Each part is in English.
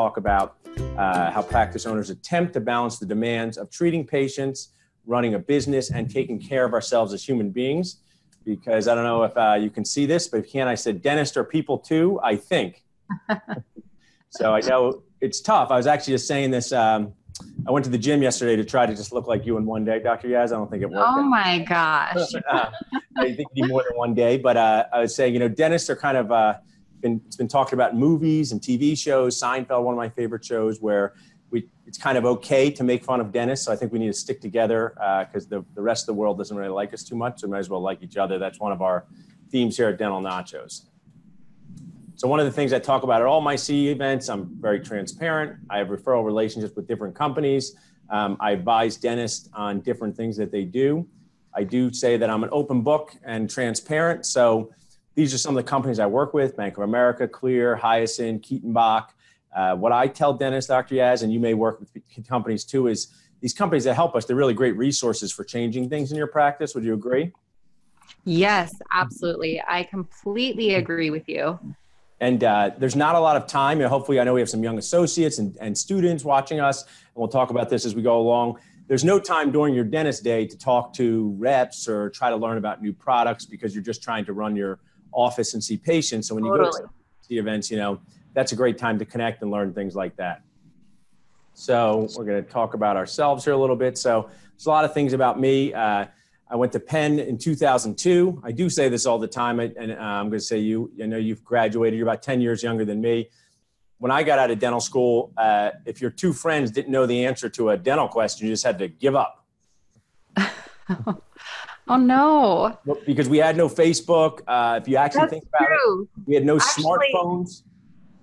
talk about how practice owners attempt to balance the demands of treating patients, running a business, and taking care of ourselves as human beings. Because I don't know if you can see this, but if you can, I said dentists are people too, I think. So I know it's tough. I was actually just saying this. I went to the gym yesterday to try to just look like you in one day, Dr. Yaz. I don't think it worked. Oh my gosh. I think you need more than one day, but I would say, dentists are kind of, it's been talked about in movies and TV shows. Seinfeld, one of my favorite shows, where it's kind of okay to make fun of dentists. So I think we need to stick together because the rest of the world doesn't really like us too much. So we might as well like each other. That's one of our themes here at Dental Nachos. So one of the things I talk about at all my CE events, I'm very transparent. I have referral relationships with different companies. I advise dentists on different things that they do. I do say that I'm an open book and transparent. So these are some of the companies I work with: Bank of America, Clear, Hyacinth, Keaton Bach. What I tell dentists, Dr. Yaz, and you may work with companies too, is these companies that help us, they're really great resources for changing things in your practice. Would you agree? Yes, absolutely. I completely agree with you. And there's not a lot of time. Hopefully, I know we have some young associates and students watching us, and we'll talk about this as we go along. There's no time during your dentist day to talk to reps or try to learn about new products because you're just trying to run your office and see patients. So when you go to the events, that's a great time to connect and learn things like that. So we're going to talk about ourselves here a little bit. So there's a lot of things about me. I went to Penn in 2002. I do say this all the time, and I'm going to say you've graduated. You're about 10 years younger than me. When I got out of dental school, if your two friends didn't know the answer to a dental question, you just had to give up. Oh, no. Because we had no Facebook. If you actually think about it, we had no smartphones.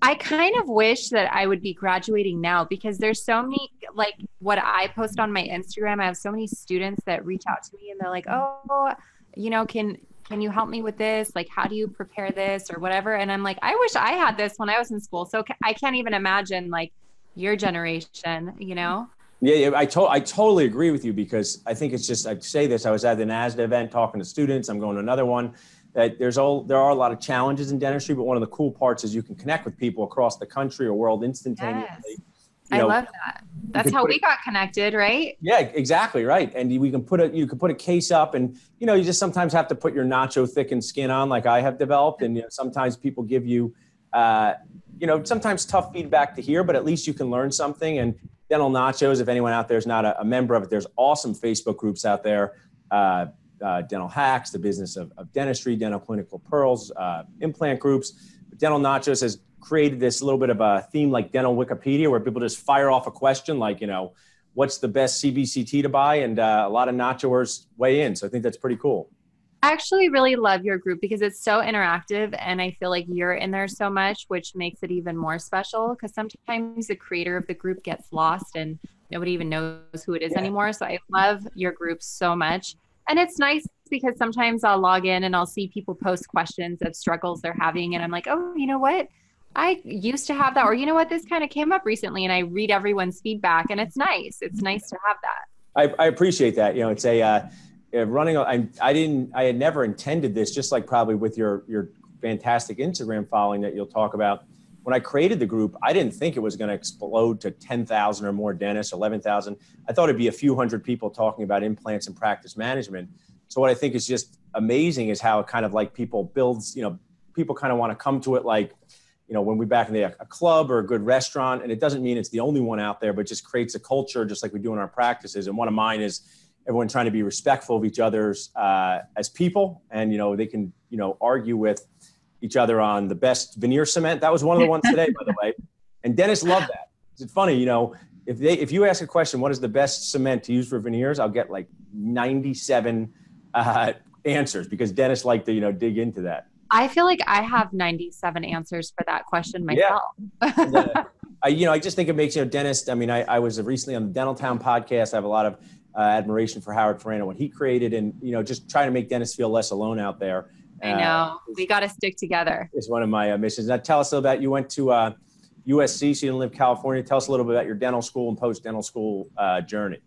I kind of wish that I would be graduating now because there's so many, like what I post on my Instagram, I have so many students that reach out to me and they're like, oh, can you help me with this? Like, how do you prepare this or whatever? And I'm like, I wish I had this when I was in school. So I can't even imagine like your generation, Yeah, I totally agree with you because I think it's just, I say this, I was at the NASDA event talking to students. I'm going to another one. That there are a lot of challenges in dentistry, but one of the cool parts is you can connect with people across the country or world instantaneously. Yes. I love that. That's how we got connected, right? Yeah, exactly, right. And you can put a case up, and you just sometimes have to put your nacho thickened skin on, like I have developed. And sometimes people give you, sometimes tough feedback to hear, but at least you can learn something. And Dental Nachos, if anyone out there is not a member of it, there's awesome Facebook groups out there. Dental Hacks, the business of dentistry, Dental Clinical Pearls, implant groups. Dental Nachos has created this little bit of a theme like Dental Wikipedia, where people just fire off a question like, what's the best CBCT to buy? And a lot of Nachoers weigh in. So I think that's pretty cool. I actually really love your group because it's so interactive and I feel like you're in there so much, which makes it even more special because sometimes the creator of the group gets lost and nobody even knows who it is anymore. So I love your group so much. And it's nice because sometimes I'll log in and I'll see people post questions of struggles they're having. And I'm like, oh, you know what? I used to have that. Or you know what? This kind of came up recently. And I read everyone's feedback and it's nice. It's nice to have that. I appreciate that. It's running. I had never intended this, just like probably with your fantastic Instagram following that you'll talk about. When I created the group, I didn't think it was going to explode to 10,000 or more dentists, 11,000. I thought it'd be a few hundred people talking about implants and practice management. So what I think is just amazing is how it kind of like people builds, people kind of want to come to it like, when we're back in a club or a good restaurant, and it doesn't mean it's the only one out there, but just creates a culture just like we do in our practices. And one of mine is everyone trying to be respectful of each other's as people. And, they can, argue with each other on the best veneer cement. That was one of the ones today, by the way. And dentists love that. It's funny, if you ask a question, what is the best cement to use for veneers? I'll get like 97 answers because dentists like to, dig into that. I feel like I have 97 answers for that question myself. Yeah. I just think it makes, dentists. I mean, I was recently on the Dental Town podcast. I have a lot of admiration for Howard Ferrano, what he created, and, just trying to make dentists feel less alone out there. I know. We got to stick together. It's one of my missions. Now, tell us about, you went to USC, so you didn't live in California. Tell us a little bit about your dental school and post-dental school journey.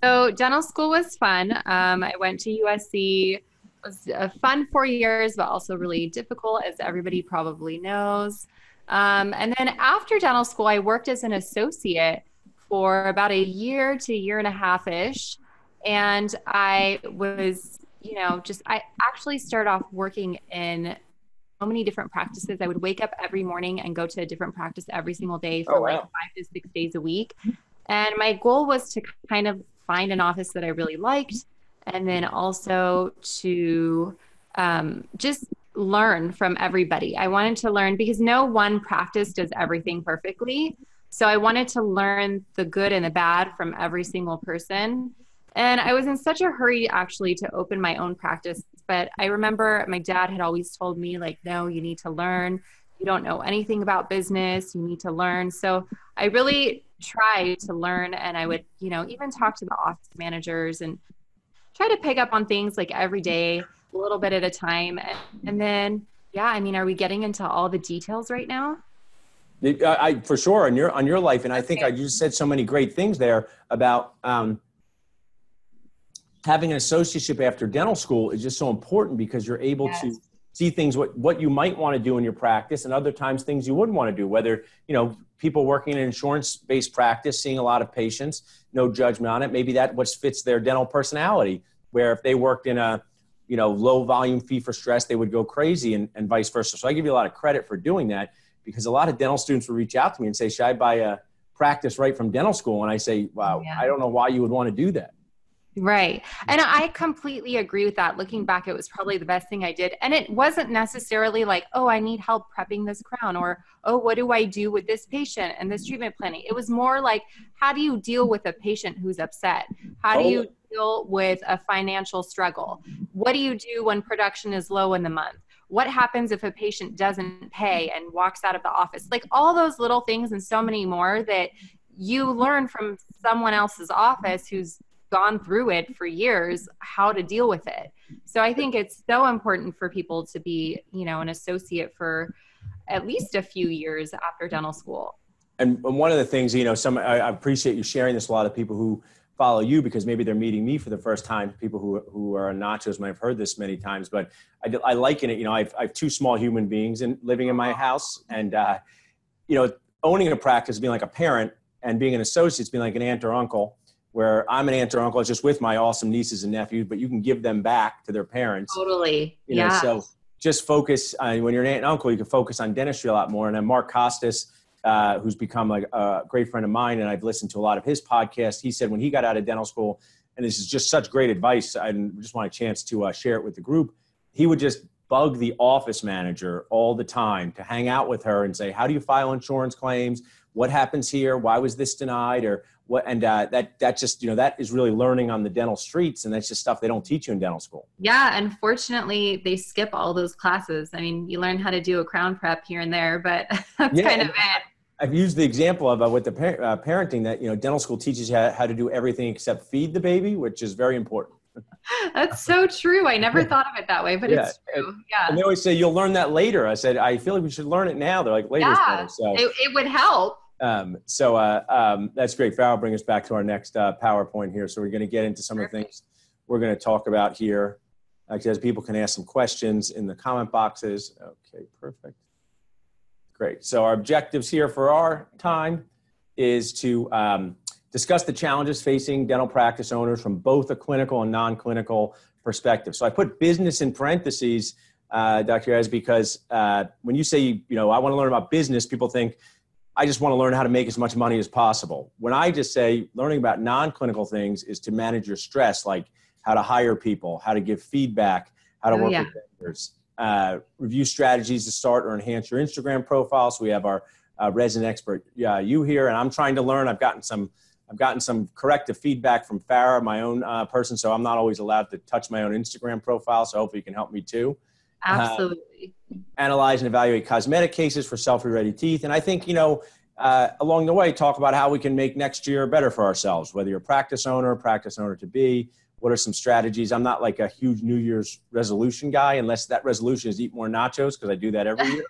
So dental school was fun. I went to USC. It was a fun 4 years, but also really difficult, as everybody probably knows. And then after dental school, I worked as an associate for about a year to year and a half-ish. And I was, I actually started off working in so many different practices. I would wake up every morning and go to a different practice every single day for Oh, like wow. 5 to 6 days a week. And my goal was to kind of find an office that I really liked, and then also to just learn from everybody. I wanted to learn because no one practice does everything perfectly. So I wanted to learn the good and the bad from every single person. And I was in such a hurry actually to open my own practice. But I remember my dad had always told me, like, no, you need to learn. You don't know anything about business. You need to learn. So I really tried to learn, and I would, even talk to the office managers and try to pick up on things like every day, a little bit at a time. And then, yeah, I mean, are we getting into all the details right now? I for sure on your life, and I think Okay. I just said so many great things there about having an associateship after dental school is just so important because you're able to Yes. see things what you might want to do in your practice, and other times things you wouldn't want to do. Whether people working in an insurance-based practice, seeing a lot of patients, no judgment on it. Maybe that what fits their dental personality. Where if they worked in a low volume fee for stress, they would go crazy, and vice versa. So I give you a lot of credit for doing that, because a lot of dental students will reach out to me and say, should I buy a practice right from dental school? And I say, wow, Yeah. I don't know why you would want to do that. Right. And I completely agree with that. Looking back, it was probably the best thing I did. And it wasn't necessarily like, oh, I need help prepping this crown, or, oh, what do I do with this patient and this treatment planning? It was more like, how do you deal with a patient who's upset? How do you Totally. deal with a financial struggle? What do you do when production is low in the month? What happens if a patient doesn't pay and walks out of the office? Like all those little things and so many more that you learn from someone else's office who's gone through it for years, how to deal with it. So I think it's so important for people to be, an associate for at least a few years after dental school. And one of the things, I appreciate you sharing this. A lot of people who follow you, because maybe they're meeting me for the first time. People who are on Nachos might have heard this many times, but I liken it. I have two small human beings living in my house, and owning a practice, being like a parent, and being an associate, being like an aunt or uncle. Where I'm an aunt or uncle, just with my awesome nieces and nephews, but you can give them back to their parents. Totally. Yeah. So just focus on, when you're an aunt and uncle, you can focus on dentistry a lot more. And then Mark Costas, who's become like a great friend of mine, and I've listened to a lot of his podcasts. He said when he got out of dental school, and this is just such great advice, I just want a chance to share it with the group. He would just bug the office manager all the time to hang out with her and say, how do you file insurance claims? What happens here? Why was this denied? Or what? And that just, that is really learning on the dental streets. And that's just stuff they don't teach you in dental school. Yeah. Unfortunately, they skip all those classes. I mean, you learn how to do a crown prep here and there, but that's kind of it. I've used the example of with the parenting that, dental school teaches you how to do everything except feed the baby, which is very important. That's so true. I never thought of it that way, but it's true. Yeah. And they always say, you'll learn that later. I said, I feel like we should learn it now. They're like, later is better. So it would help. That's great. Farrell, bring us back to our next PowerPoint here. So we're going to get into some of the things we're going to talk about here. Actually, as people can ask some questions in the comment boxes. Okay, perfect. Great. So our objectives here for our time is to discuss the challenges facing dental practice owners from both a clinical and non-clinical perspective. So I put business in parentheses, Dr. Ez, because when you say, I want to learn about business, people think, I just want to learn how to make as much money as possible. When I just say learning about non-clinical things is to manage your stress, like how to hire people, how to give feedback, how to work with vendors, review strategies to start or enhance your Instagram profile. So we have our resident expert, you here, and I'm trying to learn. I've gotten some corrective feedback from Farah, my own person, so I'm not always allowed to touch my own Instagram profile. So hopefully you can help me too. Absolutely. Analyze and evaluate cosmetic cases for Selfie-ready teeth. And I think, along the way, talk about how we can make next year better for ourselves, whether you're a practice owner to be. What are some strategies? I'm not like a huge New Year's resolution guy, unless that resolution is eat more nachos, because I do that every year.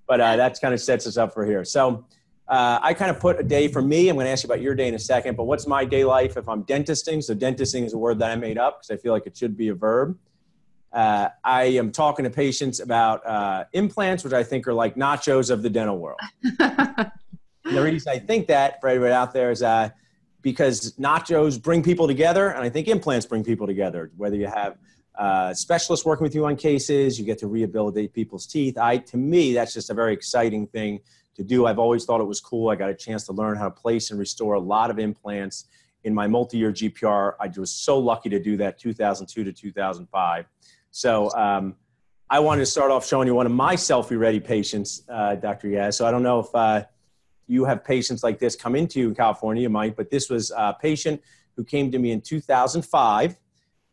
But that kind of sets us up for here. So I kind of put a day for me. I'm going to ask you about your day in a second, but what's my day life if I'm dentisting? So dentisting is a word that I made up because I feel like it should be a verb. I am talking to patients about implants, which I think are like nachos of the dental world. And the reason I think that for everybody out there is because nachos bring people together, and I think implants bring people together. Whether you have specialists working with you on cases, you get to rehabilitate people's teeth. To me, that's just a very exciting thing to do. I've always thought it was cool. I got a chance to learn how to place and restore a lot of implants in my multi-year GPR. I was so lucky to do that 2002 to 2005. So I wanted to start off showing you one of my selfie-ready patients, Dr. Yaz. So I don't know if you have patients like this come into you in California, you might, but this was a patient who came to me in 2005,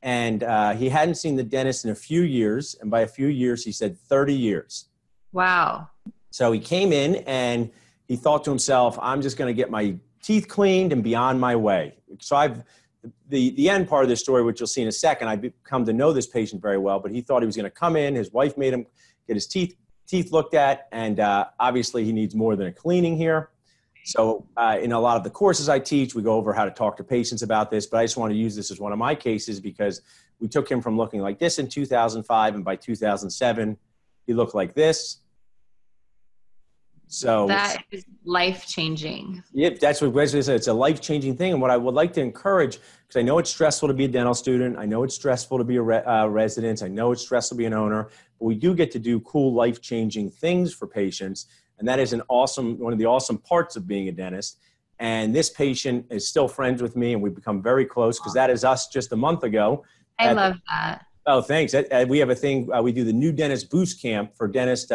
and he hadn't seen the dentist in a few years. And by a few years, he said 30 years. Wow. So he came in and he thought to himself, I'm just going to get my teeth cleaned and be on my way. So the end part of this story, which you'll see in a second, I've come to know this patient very well, but he thought he was going to come in. His wife made him get his teeth looked at, and obviously he needs more than a cleaning here. So in a lot of the courses I teach, we go over how to talk to patients about this, but I just want to use this as one of my cases because we took him from looking like this in 2005, and by 2007, he looked like this. So that is life-changing. Yep, that's what Wesley said. It's a life-changing thing. And what I would like to encourage, because I know it's stressful to be a dental student, I know it's stressful to be a resident, I know it's stressful to be an owner, but we do get to do cool life-changing things for patients. And that is one of the awesome parts of being a dentist. And this patient is still friends with me, and we've become very close because that is us just a month ago. I love that. Oh, thanks. We have a thing, we do the new dentist boost camp for dentists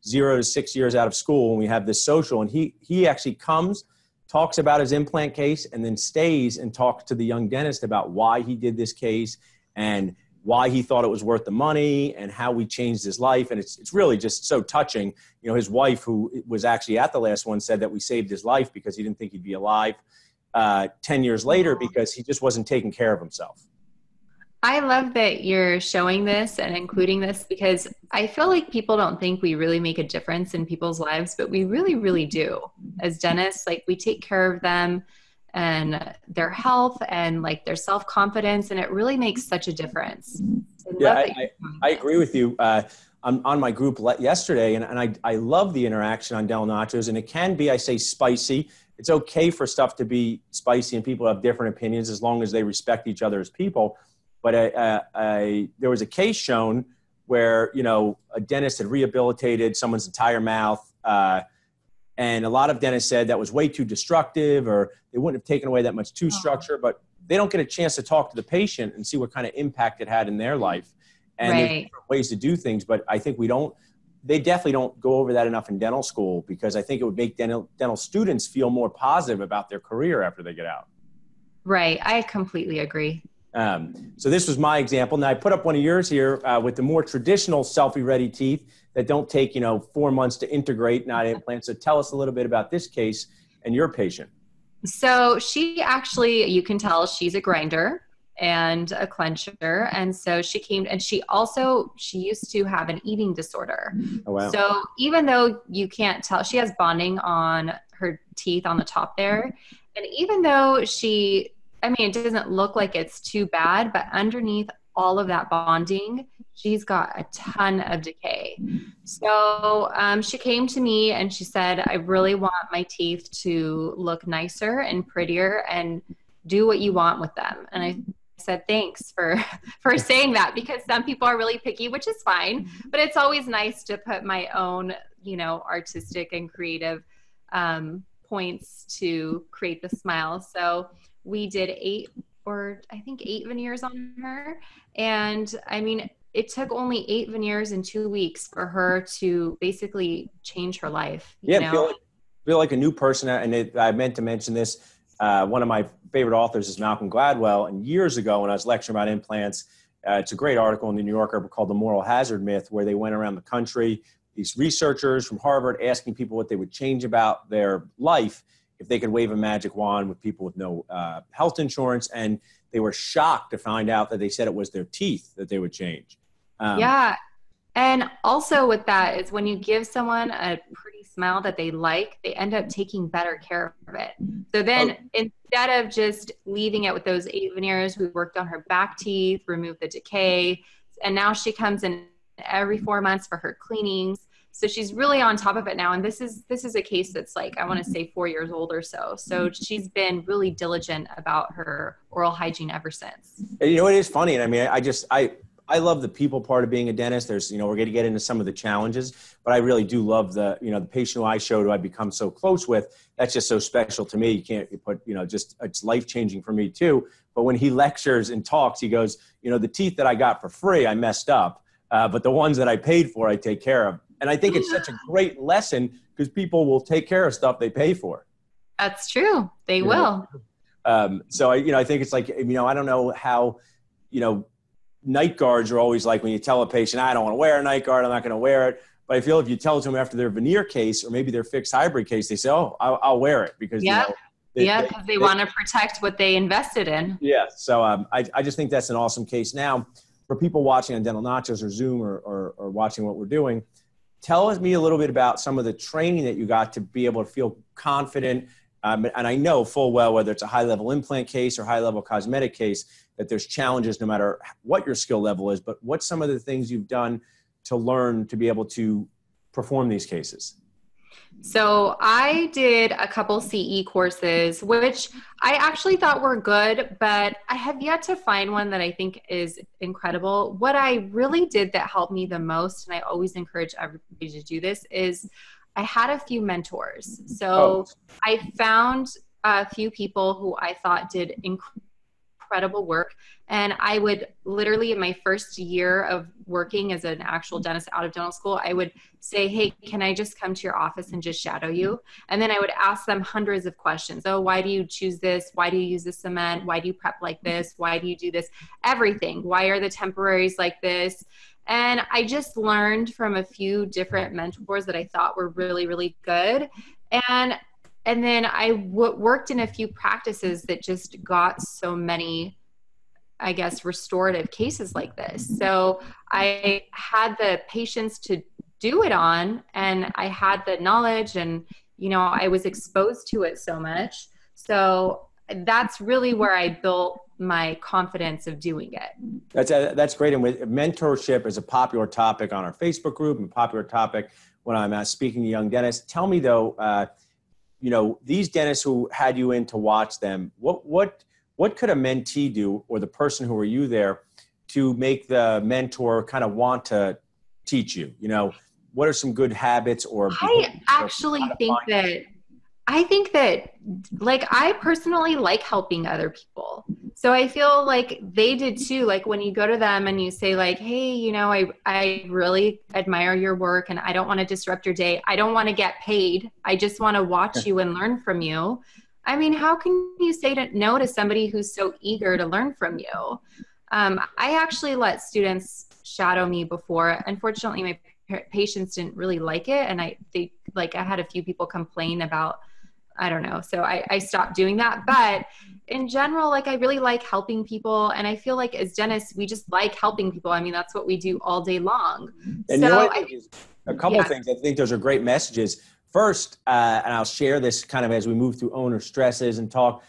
0 to 6 years out of school, and we have this social, and he actually comes, talks about his implant case, and then stays and talks to the young dentist about why he did this case and why he thought it was worth the money and how we changed his life. And it's really just so touching. You know, his wife, who was actually at the last one, said that we saved his life because he didn't think he'd be alive 10 years later because he just wasn't taking care of himself. I love that you're showing this and including this because I feel like people don't think we really make a difference in people's lives, but we really, really do. As dentists, like we take care of them and their health and like their self-confidence, and it really makes such a difference. Yeah, I agree with you. I'm on my group yesterday, and I love the interaction on Dental Nachos, and it can be, I say, spicy. It's okay for stuff to be spicy, and people have different opinions as long as they respect each other as people. But there was a case shown where, you know, a dentist had rehabilitated someone's entire mouth. And a lot of dentists said that was way too destructive, or they wouldn't have taken away that much tooth structure, but they don't get a chance to talk to the patient and see what kind of impact it had in their life. And there's different ways to do things, but I think they definitely don't go over that enough in dental school, because I think it would make dental students feel more positive about their career after they get out. Right. I completely agree. So this was my example. Now I put up one of yours here with the more traditional selfie-ready teeth that don't take, 4 months to integrate, not implants. So tell us a little bit about this case and your patient. So she actually, you can tell she's a grinder and a clencher. And so she came, and she used to have an eating disorder. Oh, wow. So even though you can't tell, she has bonding on her teeth on the top there. And even though it doesn't look like it's too bad, but underneath all of that bonding, she's got a ton of decay. So she came to me and she said, I really want my teeth to look nicer and prettier, and do what you want with them. And I said, thanks for saying that, because some people are really picky, which is fine, but it's always nice to put my own, artistic and creative points to create the smile. So we did 8 veneers on her. And it took only 8 veneers in 2 weeks for her to basically change her life. Feel like a new person. And I meant to mention this. One of my favorite authors is Malcolm Gladwell. And years ago when I was lecturing about implants, it's a great article in the New Yorker called The Moral Hazard Myth, where they went around the country, these researchers from Harvard, asking people what they would change about their life if they could wave a magic wand with people with no health insurance. And they were shocked to find out that they said it was their teeth that they would change. Yeah. And also with that is when you give someone a pretty smile that they like, they end up taking better care of it. So then instead of just leaving it with those 8 veneers, we worked on her back teeth, removed the decay, And now she comes in every 4 months for her cleanings. So she's really on top of it now. And this is a case that's like, I want to say 4 years old or so. So she's been really diligent about her oral hygiene ever since. And you know, it is funny. And I mean, I love the people part of being a dentist. There's, you know, we're going to get into some of the challenges, but I really do love the, you know, the patient who I showed, who I become so close with. That's just so special to me. You put, you know, just, it's life-changing for me too. But when he lectures and talks, he goes, you know, the teeth that I got for free, I messed up. But the ones that I paid for, I take care of. And I think it's such a great lesson because people will take care of stuff they pay for. That's true. They will. So I think it's like, you know, I don't know how, you know, night guards are always like, when you tell a patient, I don't want to wear a night guard, I'm not going to wear it. But I feel if you tell it to them after their veneer case or maybe their fixed hybrid case, they say, oh, I'll wear it because, you know, because they want to protect what they invested in. Yeah. So I just think that's an awesome case. Now, for people watching on Dental Nachos or Zoom or watching what we're doing, tell me a little bit about some of the training that you got to be able to feel confident. And I know full well, whether it's a high-level implant case or high-level cosmetic case, that there's challenges no matter what your skill level is. But what's some of the things you've done to learn to be able to perform these cases? So I did a couple CE courses, which I actually thought were good, but I have yet to find one that I think is incredible. What I really did that helped me the most, and I always encourage everybody to do this, is I had a few mentors. So I found a few people who I thought did incredible work. And I would literally, in my first year of working as an actual dentist out of dental school, I would say, hey, can I just come to your office and just shadow you? And then I would ask them hundreds of questions. Oh, why do you choose this? Why do you use the cement? Why do you prep like this? Why do you do this? Everything. Why are the temporaries like this? And I just learned from a few different mentors that I thought were really, really good. And then I worked in a few practices that just got so many, I guess, restorative cases like this. So I had the patience to do it on, and I had the knowledge, and, you know, I was exposed to it so much. So that's really where I built my confidence of doing it. That's great. And with mentorship is a popular topic on our Facebook group and a popular topic when I'm speaking to young dentists. Tell me though, you know, these dentists who had you in to watch them, what could a mentee do, or the person who were you there, to make the mentor kind of want to teach you? You know, what are some good habits or? I think that like, I personally like helping other people. So I feel like they did too. Like when you go to them and you say like, hey, you know, I really admire your work and I don't want to disrupt your day. I don't want to get paid. I just want to watch you and learn from you. I mean, how can you say no to somebody who's so eager to learn from you? I actually let students shadow me before. Unfortunately, my patients didn't really like it. And I had a few people complain about, I don't know. So I stopped doing that. But in general, like, I really like helping people. And I feel like as dentists, we just like helping people. I mean, that's what we do all day long. And so a couple of things. I think those are great messages. First, and I'll share this kind of as we move through owner stresses and talk,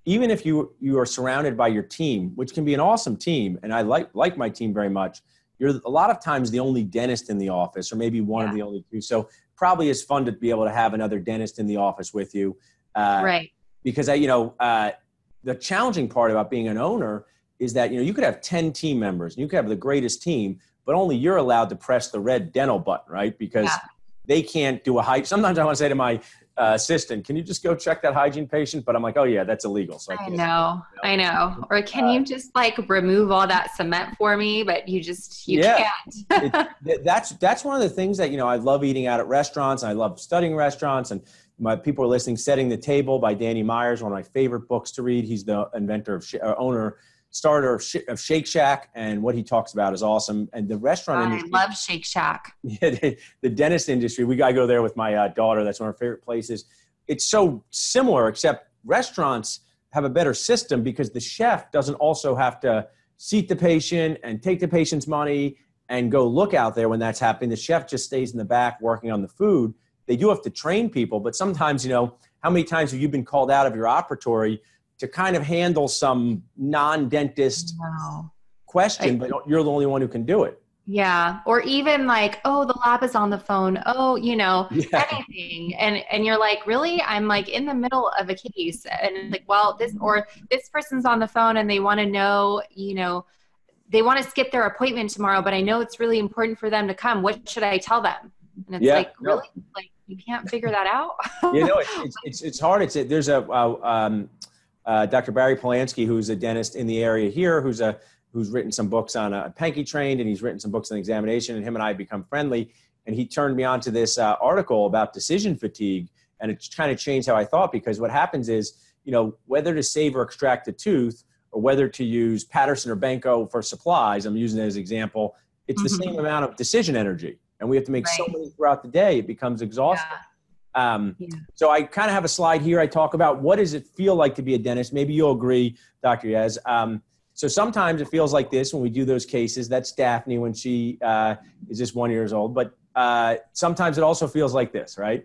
even if you are surrounded by your team, which can be an awesome team, and I like my team very much, you're a lot of times the only dentist in the office, or maybe one of the only two. So probably it's fun to be able to have another dentist in the office with you. Right. Because, the challenging part about being an owner is that, you could have 10 team members and you could have the greatest team, but only you're allowed to press the red dental button, right? Because they can't do sometimes I want to say to my assistant, can you just go check that hygiene patient? But I'm like, oh yeah, that's illegal. So I know. Or can you just like remove all that cement for me? But you can't. That's one of the things that, I love eating out at restaurants. And I love studying restaurants, and my people are listening, Setting the Table by Danny Myers, one of my favorite books to read. He's the inventor starter of Shake Shack, and what he talks about is awesome. And the restaurant industry. I love Shake Shack. Yeah, the dentist industry. I go there with my daughter. That's one of our favorite places. It's so similar, except restaurants have a better system because the chef doesn't also have to seat the patient and take the patient's money and go look out there when that's happening. The chef just stays in the back working on the food. They do have to train people, but sometimes, how many times have you been called out of your operatory to kind of handle some non-dentist question, but you're the only one who can do it. Yeah. Or even like, oh, the lab is on the phone. Oh, Yeah. anything. And you're like, really? I'm like in the middle of a case. And it's like, well, this person's on the phone and they want to know, they want to skip their appointment tomorrow, but I know it's really important for them to come. What should I tell them? And it's like, really? Like, you can't figure that out? It's hard. There's Dr. Barry Polanski, who's a dentist in the area here, who's written some books on Pankey trained, and he's written some books on examination, and him and I become friendly. And he turned me on to this article about decision fatigue, and it kind of changed how I thought, because what happens is, whether to save or extract a tooth, or whether to use Patterson or Benko for supplies, I'm using it as an example, it's the same amount of decision energy. And we have to make so many throughout the day, it becomes exhausting. So I kind of have a slide here. I talk about what does it feel like to be a dentist. Maybe you'll agree, Dr. Yaz. So sometimes it feels like this when we do those cases. That's Daphne when she is just 1 year old. But sometimes it also feels like this, right?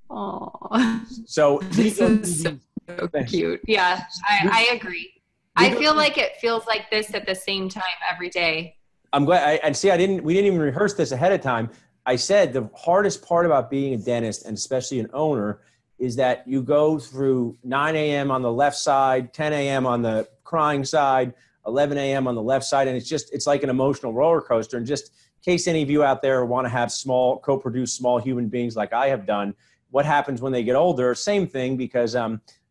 Oh, so this is so cute. Yeah, I agree. I feel like it feels like this at the same time every day. I'm glad. We didn't even rehearse this ahead of time. I said the hardest part about being a dentist, and especially an owner, is that you go through 9 a.m. on the left side, 10 a.m. on the crying side, 11 a.m. on the left side. And it's like an emotional roller coaster. And just in case any of you out there want to have co-produce small human beings like I have done, what happens when they get older? Same thing, because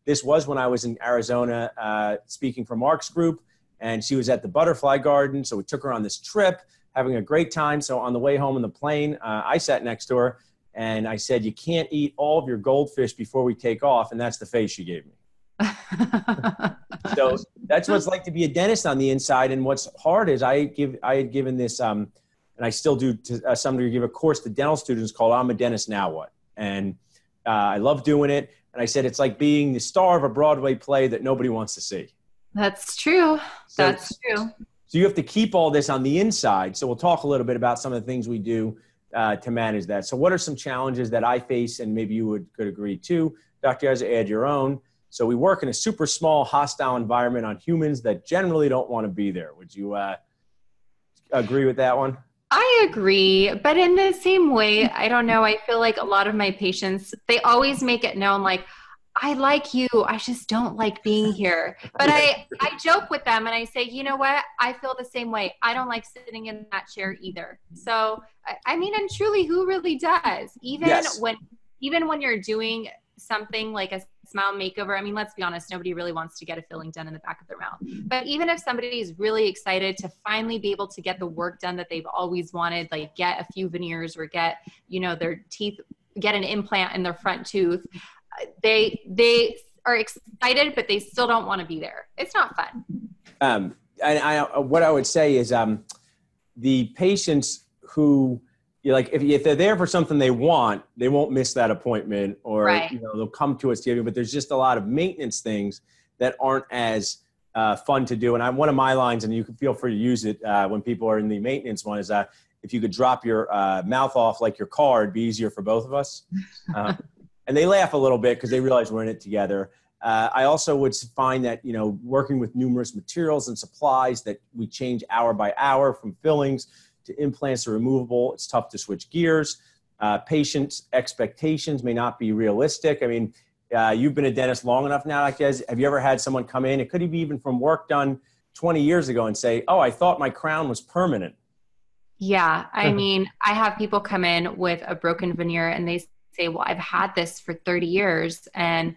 this was when I was in Arizona speaking for Mark's group, and she was at the Butterfly Garden. So we took her on this trip, having a great time. So on the way home in the plane, I sat next to her and I said, you can't eat all of your goldfish before we take off. And that's the face she gave me. So that's what it's like to be a dentist on the inside. And what's hard is I had given this, and I still do to some degree, give a course to dental students called I'm a Dentist Now What? And I love doing it. And I said, it's like being the star of a Broadway play that nobody wants to see. That's true. That's true. So you have to keep all this on the inside. So we'll talk a little bit about some of the things we do to manage that. So what are some challenges that I face, and maybe you could agree to? Dr. Yazdan, add your own. So we work in a super small, hostile environment on humans that generally don't want to be there. Would you agree with that one? I agree, but in the same way, I don't know, I feel like a lot of my patients, they always make it known, like, I like you, I just don't like being here. But I joke with them and I say, you know what? I feel the same way. I don't like sitting in that chair either. So, I mean, and truly, who really does? Even when you're doing something like a smile makeover, I mean, let's be honest, nobody really wants to get a filling done in the back of their mouth. But even if somebody is really excited to finally be able to get the work done that they've always wanted, like get a few veneers or get, their teeth, get an implant in their front tooth, they are excited, but they still don't want to be there. It's not fun. And what I would say is the patients who, if they're there for something they want, they won't miss that appointment, or right. They'll come to us, but there's just a lot of maintenance things that aren't as fun to do. And one of my lines, and you can feel free to use it when people are in the maintenance one, is if you could drop your mouth off like your car, it'd be easier for both of us. And they laugh a little bit because they realize we're in it together. I also would find that, working with numerous materials and supplies that we change hour by hour, from fillings to implants to removable, it's tough to switch gears. Patients' expectations may not be realistic. I mean, you've been a dentist long enough now, I guess. Have you ever had someone come in, it could be even from work done 20 years ago, and say, oh, I thought my crown was permanent? Yeah. I mean, I have people come in with a broken veneer and they say, well, I've had this for 30 years and,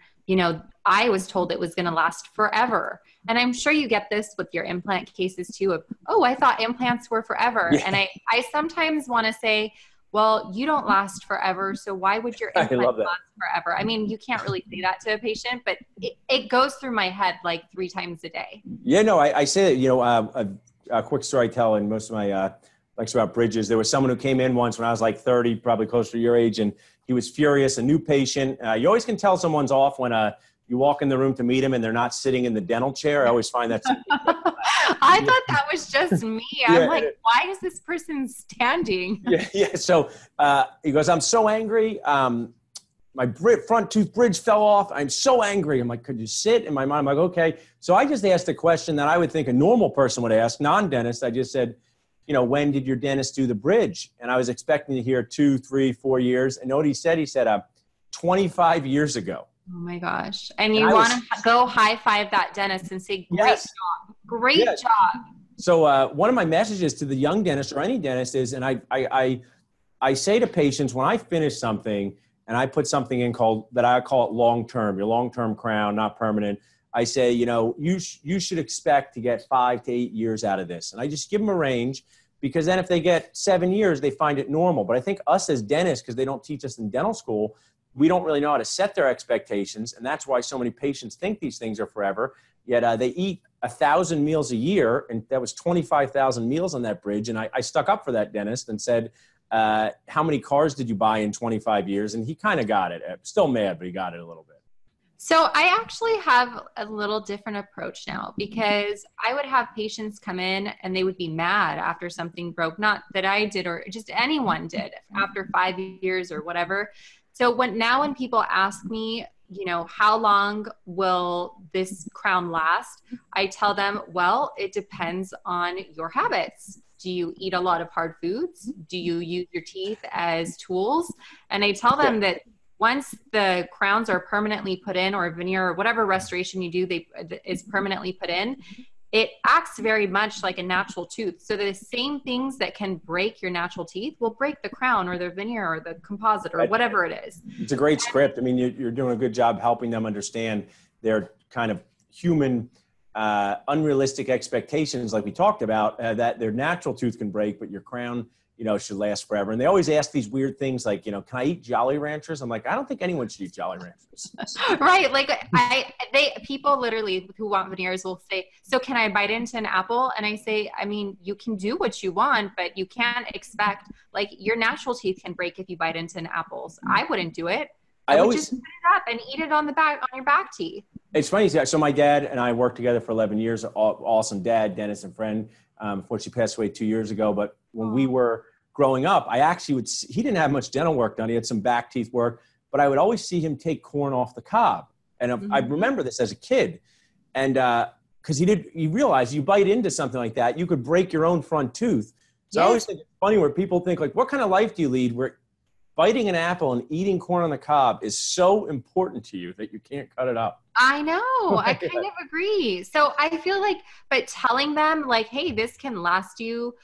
I was told it was going to last forever. And I'm sure you get this with your implant cases too of, oh, I thought implants were forever. Yeah. And I sometimes want to say, well, you don't last forever. So why would your implant last forever? I mean, you can't really say that to a patient, but it goes through my head like 3 times a day. Yeah, no, I say that, a quick story I tell in most of my lectures about bridges. There was someone who came in once when I was like 30, probably closer to your age, and he was furious, a new patient. You always can tell someone's off when you walk in the room to meet them and they're not sitting in the dental chair. I always find that. I thought that was just me. I'm like, why is this person standing? Yeah. So he goes, I'm so angry. front tooth bridge fell off. I'm so angry. I'm like, could you sit? In my mind, I'm like, okay. So I just asked a question that I would think a normal person would ask, non-dentist. I just said, when did your dentist do the bridge? And I was expecting to hear 2, 3, 4 years. And know what he said? He said, 25 years ago. Oh my gosh. And you want to go high five that dentist and say, great job. Great job. So one of my messages to the young dentist or any dentist is, and I say to patients when I finish something and I put something in that I call it long-term, your long-term crown, not permanent. I say, you should expect to get 5 to 8 years out of this. And I just give them a range, because then if they get 7 years, they find it normal. But I think us as dentists, because they don't teach us in dental school, we don't really know how to set their expectations. And that's why so many patients think these things are forever. Yet they eat 1,000 meals a year, and that was 25,000 meals on that bridge. And I stuck up for that dentist and said, how many cars did you buy in 25 years? And he kind of got it. Still mad, but he got it a little bit. So I actually have a little different approach now, because I would have patients come in and they would be mad after something broke, not that I did or just anyone did, after 5 years or whatever. So when people ask me, how long will this crown last? I tell them, well, it depends on your habits. Do you eat a lot of hard foods? Do you use your teeth as tools? And I tell them that once the crowns are permanently put in, or veneer or whatever restoration you do is permanently put in, it acts very much like a natural tooth. So the same things that can break your natural teeth will break the crown or the veneer or the composite or whatever it is. It's a great script. I mean, you're doing a good job helping them understand their kind of human, unrealistic expectations, like we talked about, that their natural tooth can break, but your crown, should last forever. And they always ask these weird things like, can I eat Jolly Ranchers? I'm like, I don't think anyone should eat Jolly Ranchers. Right. Like people literally who want veneers will say, so can I bite into an apple? And I say, I mean, you can do what you want, but you can't expect, like, your natural teeth can break if you bite into an apple. So I wouldn't do it. I would just put it up and eat it on your back teeth. It's funny. So my dad and I worked together for 11 years. Awesome dad, dentist and friend. Unfortunately passed away 2 years ago. But when we were growing up, I actually he didn't have much dental work done. He had some back teeth work, but I would always see him take corn off the cob. And I remember this as a kid. And because he realized you bite into something like that, you could break your own front tooth. So I always think it's funny where people think, like, what kind of life do you lead where biting an apple and eating corn on the cob is so important to you that you can't cut it up? I know. I kind of agree. So I feel like, but telling them like, hey, this can last you,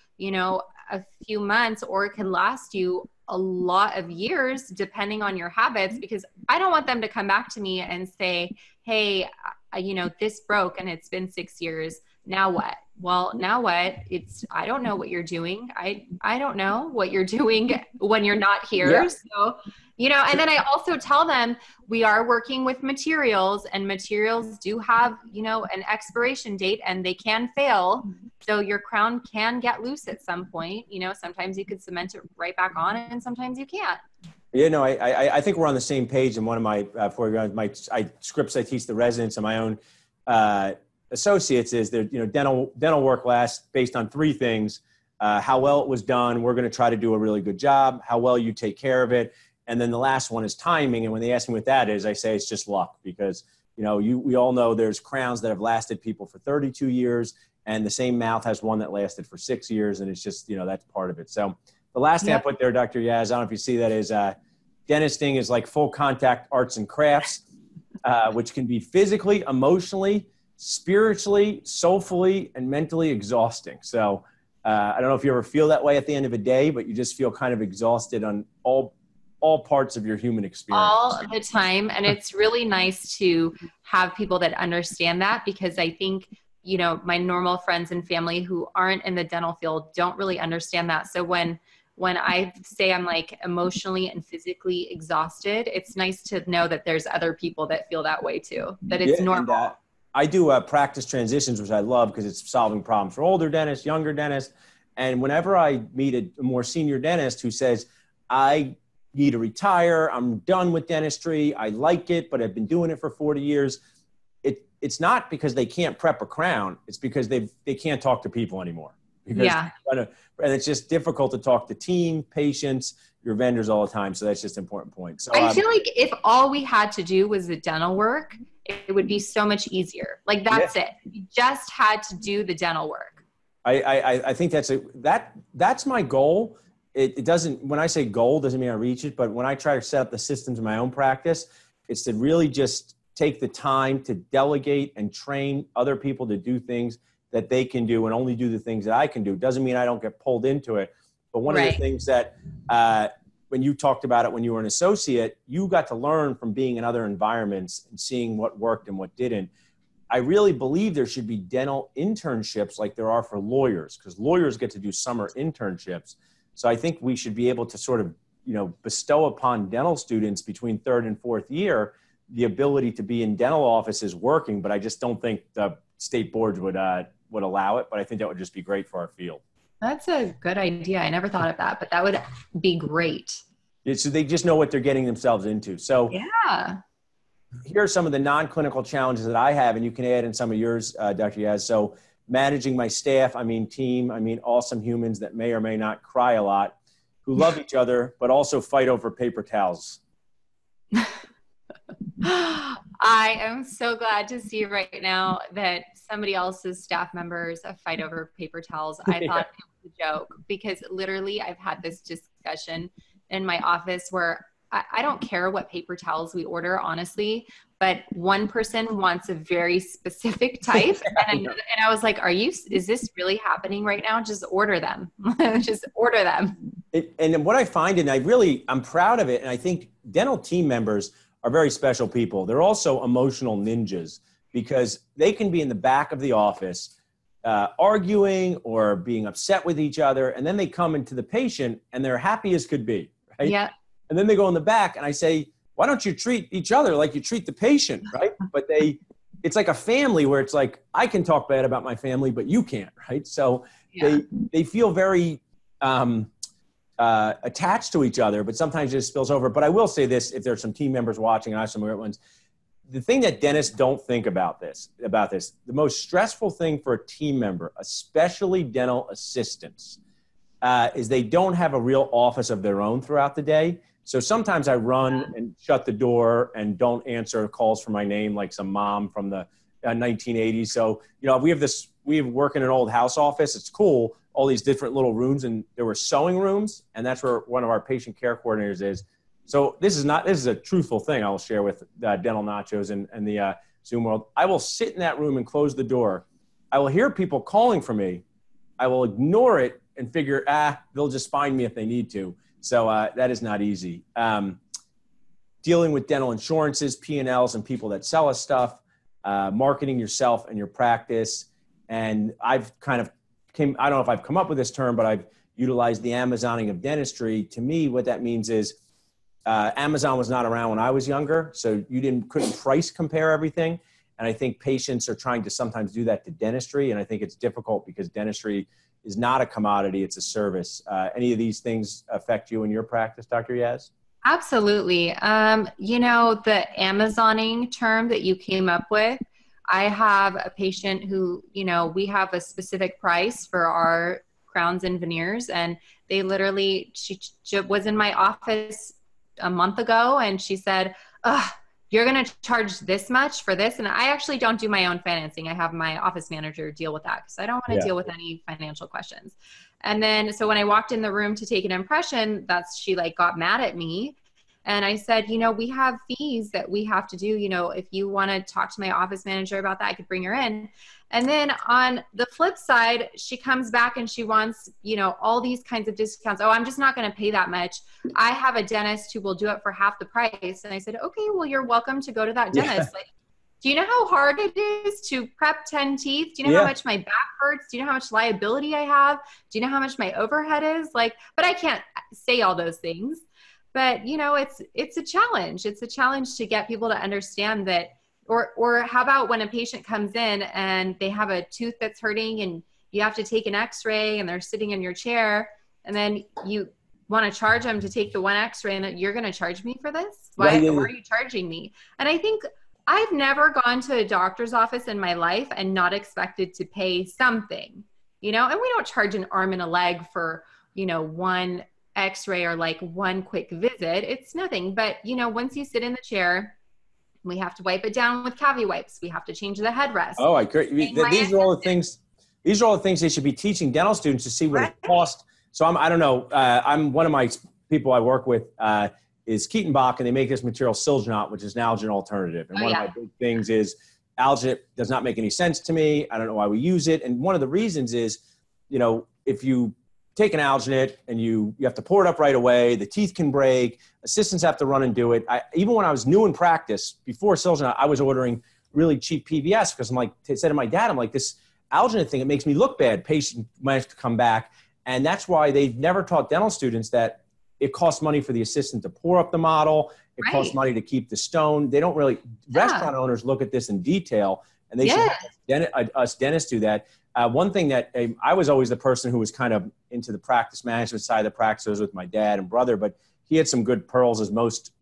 a few months, or it can last you a lot of years depending on your habits, because I don't want them to come back to me and say, hey, this broke and it's been 6 years. Now what? Well, now what? I don't know what you're doing. I don't know what you're doing when you're not here. Yeah. So, and then I also tell them we are working with materials, and materials do have, an expiration date and they can fail. So your crown can get loose at some point. Sometimes you could cement it right back on and sometimes you can't. Yeah, no, I think we're on the same page. In one of my scripts I teach the residents and my own associates is that, dental work lasts based on 3 things: how well it was done. We're going to try to do a really good job. How well you take care of it. And then the last one is timing. And when they ask me what that is, I say it's just luck, because, we all know there's crowns that have lasted people for 32 years, and the same mouth has one that lasted for 6 years. And it's just, that's part of it. So the last thing I put there, Dr. Yaz, I don't know if you see that, is dentisting is like full contact arts and crafts, which can be physically, emotionally, spiritually, soulfully, and mentally exhausting. So I don't know if you ever feel that way at the end of a day, but you just feel kind of exhausted on all parts of your human experience. All the time. And it's really nice to have people that understand that, because I think, my normal friends and family who aren't in the dental field don't really understand that. So when I say I'm like emotionally and physically exhausted, it's nice to know that there's other people that feel that way too, that it's normal. And, I do practice transitions, which I love because it's solving problems for older dentists, younger dentists. And whenever I meet a more senior dentist who says, I need to retire, I'm done with dentistry, I like it, but I've been doing it for 40 years. It's not because they can't prep a crown. It's because they can't talk to people anymore. because and it's just difficult to talk to team, patients, your vendors all the time. So that's just an important point. So I feel like if all we had to do was the dental work, it would be so much easier. Like that's it. You just had to do the dental work. I think that's my goal. It doesn't, when I say goal, doesn't mean I reach it, but when I try to set up the systems in my own practice, it's to really just take the time to delegate and train other people to do things that they can do and only do the things that I can do. Doesn't mean I don't get pulled into it. But one of the things that, when you talked about it when you were an associate, you got to learn from being in other environments and seeing what worked and what didn't. I really believe there should be dental internships like there are for lawyers, because lawyers get to do summer internships. So I think we should be able to sort of, bestow upon dental students between third and fourth year the ability to be in dental offices working. But I just don't think the state boards would allow it. But I think that would just be great for our field. That's a good idea. I never thought of that, but that would be great. So they just know what they're getting themselves into. So here are some of the non-clinical challenges that I have, and you can add in some of yours, Dr. Yaz. So managing my staff, team, awesome humans that may or may not cry a lot, who love each other, but also fight over paper towels. I am so glad to see right now that somebody else's staff members fight over paper towels. I thought it was a joke, because literally I've had this discussion in my office where I don't care what paper towels we order, honestly, but one person wants a very specific type. And I was like, is this really happening right now? Just order them. Just order them. And what I find, and I'm proud of it, and I think dental team members are very special people. They're also emotional ninjas, because they can be in the back of the office arguing or being upset with each other. And then they come into the patient and they're happy as could be, right? Yeah. And then they go in the back and I say, why don't you treat each other like you treat the patient, right? But it's like a family where it's like, I can talk bad about my family, but you can't, right? So they feel very attached to each other, but sometimes it just spills over. But I will say this, if there's some team members watching, and I have some great ones, the thing that dentists don't think about this, the most stressful thing for a team member, especially dental assistants, is they don't have a real office of their own throughout the day. So sometimes I run and shut the door and don't answer calls for my name like some mom from the 1980s. So, we work in an old house office. It's cool, all these different little rooms, and there were sewing rooms, and that's where one of our patient care coordinators is. So this is a truthful thing I will share with Dental Nachos and the Zoom world. I will sit in that room and close the door. I will hear people calling for me. I will ignore it and figure, they'll just find me if they need to. So that is not easy. Dealing with dental insurances, P&Ls, and people that sell us stuff, marketing yourself and your practice. And I've I don't know if I've come up with this term, but I've utilized the Amazoning of dentistry. To me, what that means is Amazon was not around when I was younger, so you couldn't price compare everything. And I think patients are trying to sometimes do that to dentistry, and I think it's difficult because dentistry is not a commodity, it's a service. Any of these things affect you in your practice, Dr. Yaz? Absolutely. The Amazoning term that you came up with, I have a patient who, we have a specific price for our crowns and veneers, and they literally, she was in my office a month ago and she said, you're going to charge this much for this. And I actually don't do my own financing. I have my office manager deal with that because I don't want to deal with any financial questions. And then, so when I walked in the room to take an impression, she got mad at me. And I said, we have fees that we have to do. If you want to talk to my office manager about that, I could bring her in. And then on the flip side, she comes back and she wants, all these kinds of discounts. Oh, I'm just not going to pay that much. I have a dentist who will do it for half the price. And I said, okay, well, you're welcome to go to that dentist. Do you know how hard it is to prep 10 teeth? Do you know how much my back hurts? Do you know how much liability I have? Do you know how much my overhead is? But I can't say all those things. But, it's a challenge. It's a challenge to get people to understand that. Or how about when a patient comes in and they have a tooth that's hurting and you have to take an x-ray and they're sitting in your chair and then you want to charge them to take the one x-ray and you're going to charge me for this? Why are you charging me? And I think I've never gone to a doctor's office in my life and not expected to pay something. you know, and we don't charge an arm and a leg for, you know, one x-ray or like one quick visit. It's nothing. But, you know, once you sit in the chair, we have to wipe it down with cavi wipes. We have to change the headrest. Oh, I agree. These are all the things. These are all the things they should be teaching dental students to see what it costs. So I don't know. I'm one of my people I work with is Keaton-Bach, and they make this material Silginot, which is an Algin alternative. And one of my big things is Algin does not make any sense to me. I don't know why we use it. And one of the reasons is, you know, if you take an alginate and you have to pour it up right away, the teeth can break, assistants have to run and do it. Even when I was new in practice, before Silginot, I was ordering really cheap PVS because I'm like, I said to my dad, I'm like, this alginate thing, it makes me look bad. Patient might have to come back. And that's why they've never taught dental students that it costs money for the assistant to pour up the model. It costs money to keep the stone. They don't really, restaurant owners look at this in detail, and they should have us dentists do that. One thing that I was always the person who was kind of into the practice management side of the practice. I was with my dad and brother, but he had some good pearls, as most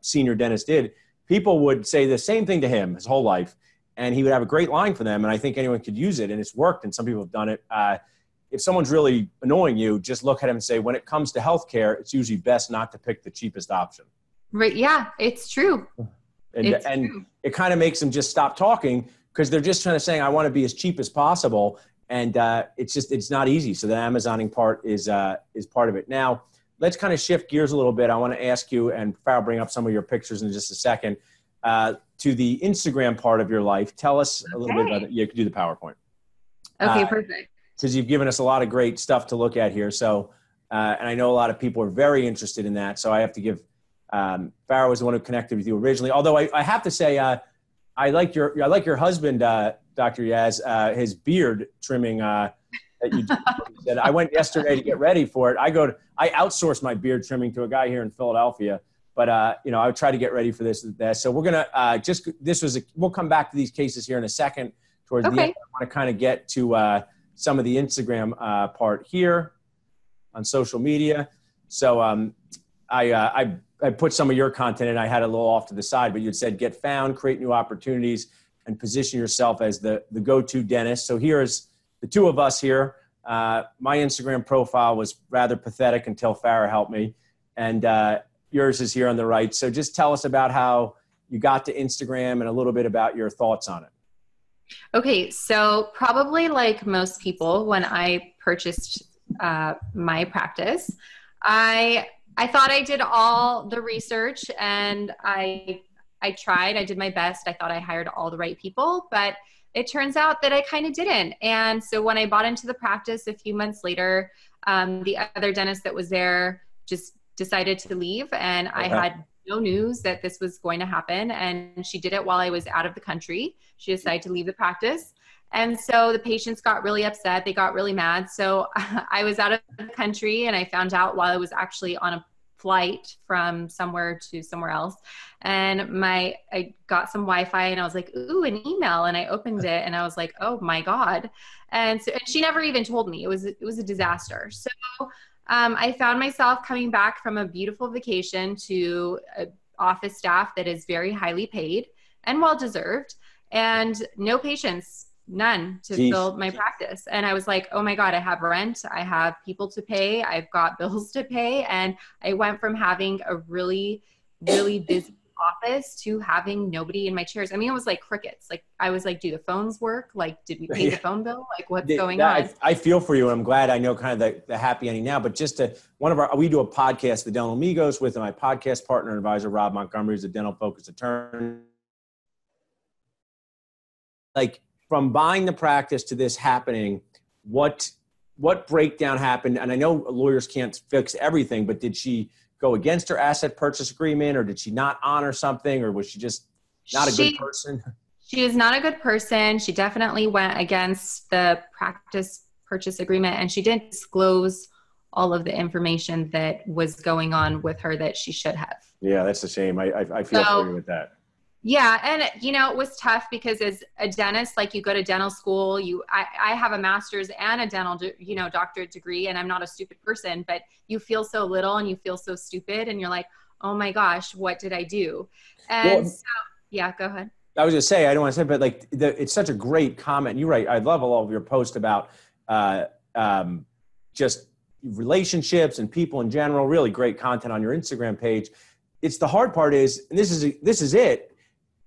senior dentists did. People would say the same thing to him his whole life, and he would have a great line for them. And I think anyone could use it, and it's worked, and some people have done it. If someone's really annoying you, just look at him and say, when it comes to healthcare, it's usually best not to pick the cheapest option. Right. Yeah, it's true. And it kind of makes them just stop talking, because they're just trying to say, I want to be as cheap as possible. And it's not easy. So the Amazoning part is part of it. Now, let's kind of shift gears a little bit. I want to ask you, and Farrell, bring up some of your pictures in just a second, to the Instagram part of your life. Tell us a little bit about it. You can do the PowerPoint. Okay, perfect. Because you've given us a lot of great stuff to look at here. So, and I know a lot of people are very interested in that. So I have to give, Farrell was the one who connected with you originally. Although I have to say, I like your husband, Dr. Yaz, his beard trimming that you did. I went yesterday to get ready for it. I outsource my beard trimming to a guy here in Philadelphia, but you know, I would try to get ready for this and that. So we're gonna we'll come back to these cases here in a second towards the end. I want to kind of get to some of the Instagram part here on social media. So I put some of your content in. I had a little off to the side, but you said get found, create new opportunities, and position yourself as the go-to dentist. So here's the two of us here. My Instagram profile was rather pathetic until Farrah helped me. And yours is here on the right. So just tell us about how you got to Instagram and a little bit about your thoughts on it. Okay, so probably like most people, when I purchased my practice, I thought I did all the research, and I tried. I did my best. I thought I hired all the right people, but it turns out that I kind of didn't. And so when I bought into the practice a few months later, the other dentist that was there just decided to leave, and I had no news that this was going to happen. And she did it while I was out of the country. She decided to leave the practice. And so the patients got really upset. They got really mad. So I was out of the country, and I found out while I was actually on a flight from somewhere to somewhere else. And I got some Wi-Fi, and I was like, ooh, an email. And I opened it, and I was like, oh my God. And she never even told me. It was a disaster. So I found myself coming back from a beautiful vacation to an office staff that is very highly paid and well-deserved, and no patients, none to fill my practice. And I was like, oh my God, I have rent, I have people to pay, I've got bills to pay. And I went from having a really, really busy office to having nobody in my chairs. I mean, it was like crickets. Like I was like, do the phones work? Like, did we pay the phone bill? Like what's going on? I feel for you, and I'm glad I know kind of the happy ending now, but just we do a podcast, the Dental Amigos, with my podcast partner and advisor, Rob Montgomery, who's a dental focused attorney. Like from buying the practice to this happening, what breakdown happened? And I know lawyers can't fix everything, but did she go against her asset purchase agreement, or did she not honor something, or was she just not a good person? She is not a good person. She definitely went against the practice purchase agreement, and she didn't disclose all of the information that was going on with her that she should have. Yeah, that's a shame. I feel for you with that. Yeah. And it was tough because as a dentist, like you go to dental school, I have a master's and a dental, doctorate degree, and I'm not a stupid person, but you feel so little and you feel so stupid, and you're like, oh my gosh, what did I do? And yeah, go ahead. I was going to say, I don't want to say, but like it's such a great comment. You're right. I love all of your posts about, uh, just relationships and people in general, really great content on your Instagram page. It's the hard part is, and this is it.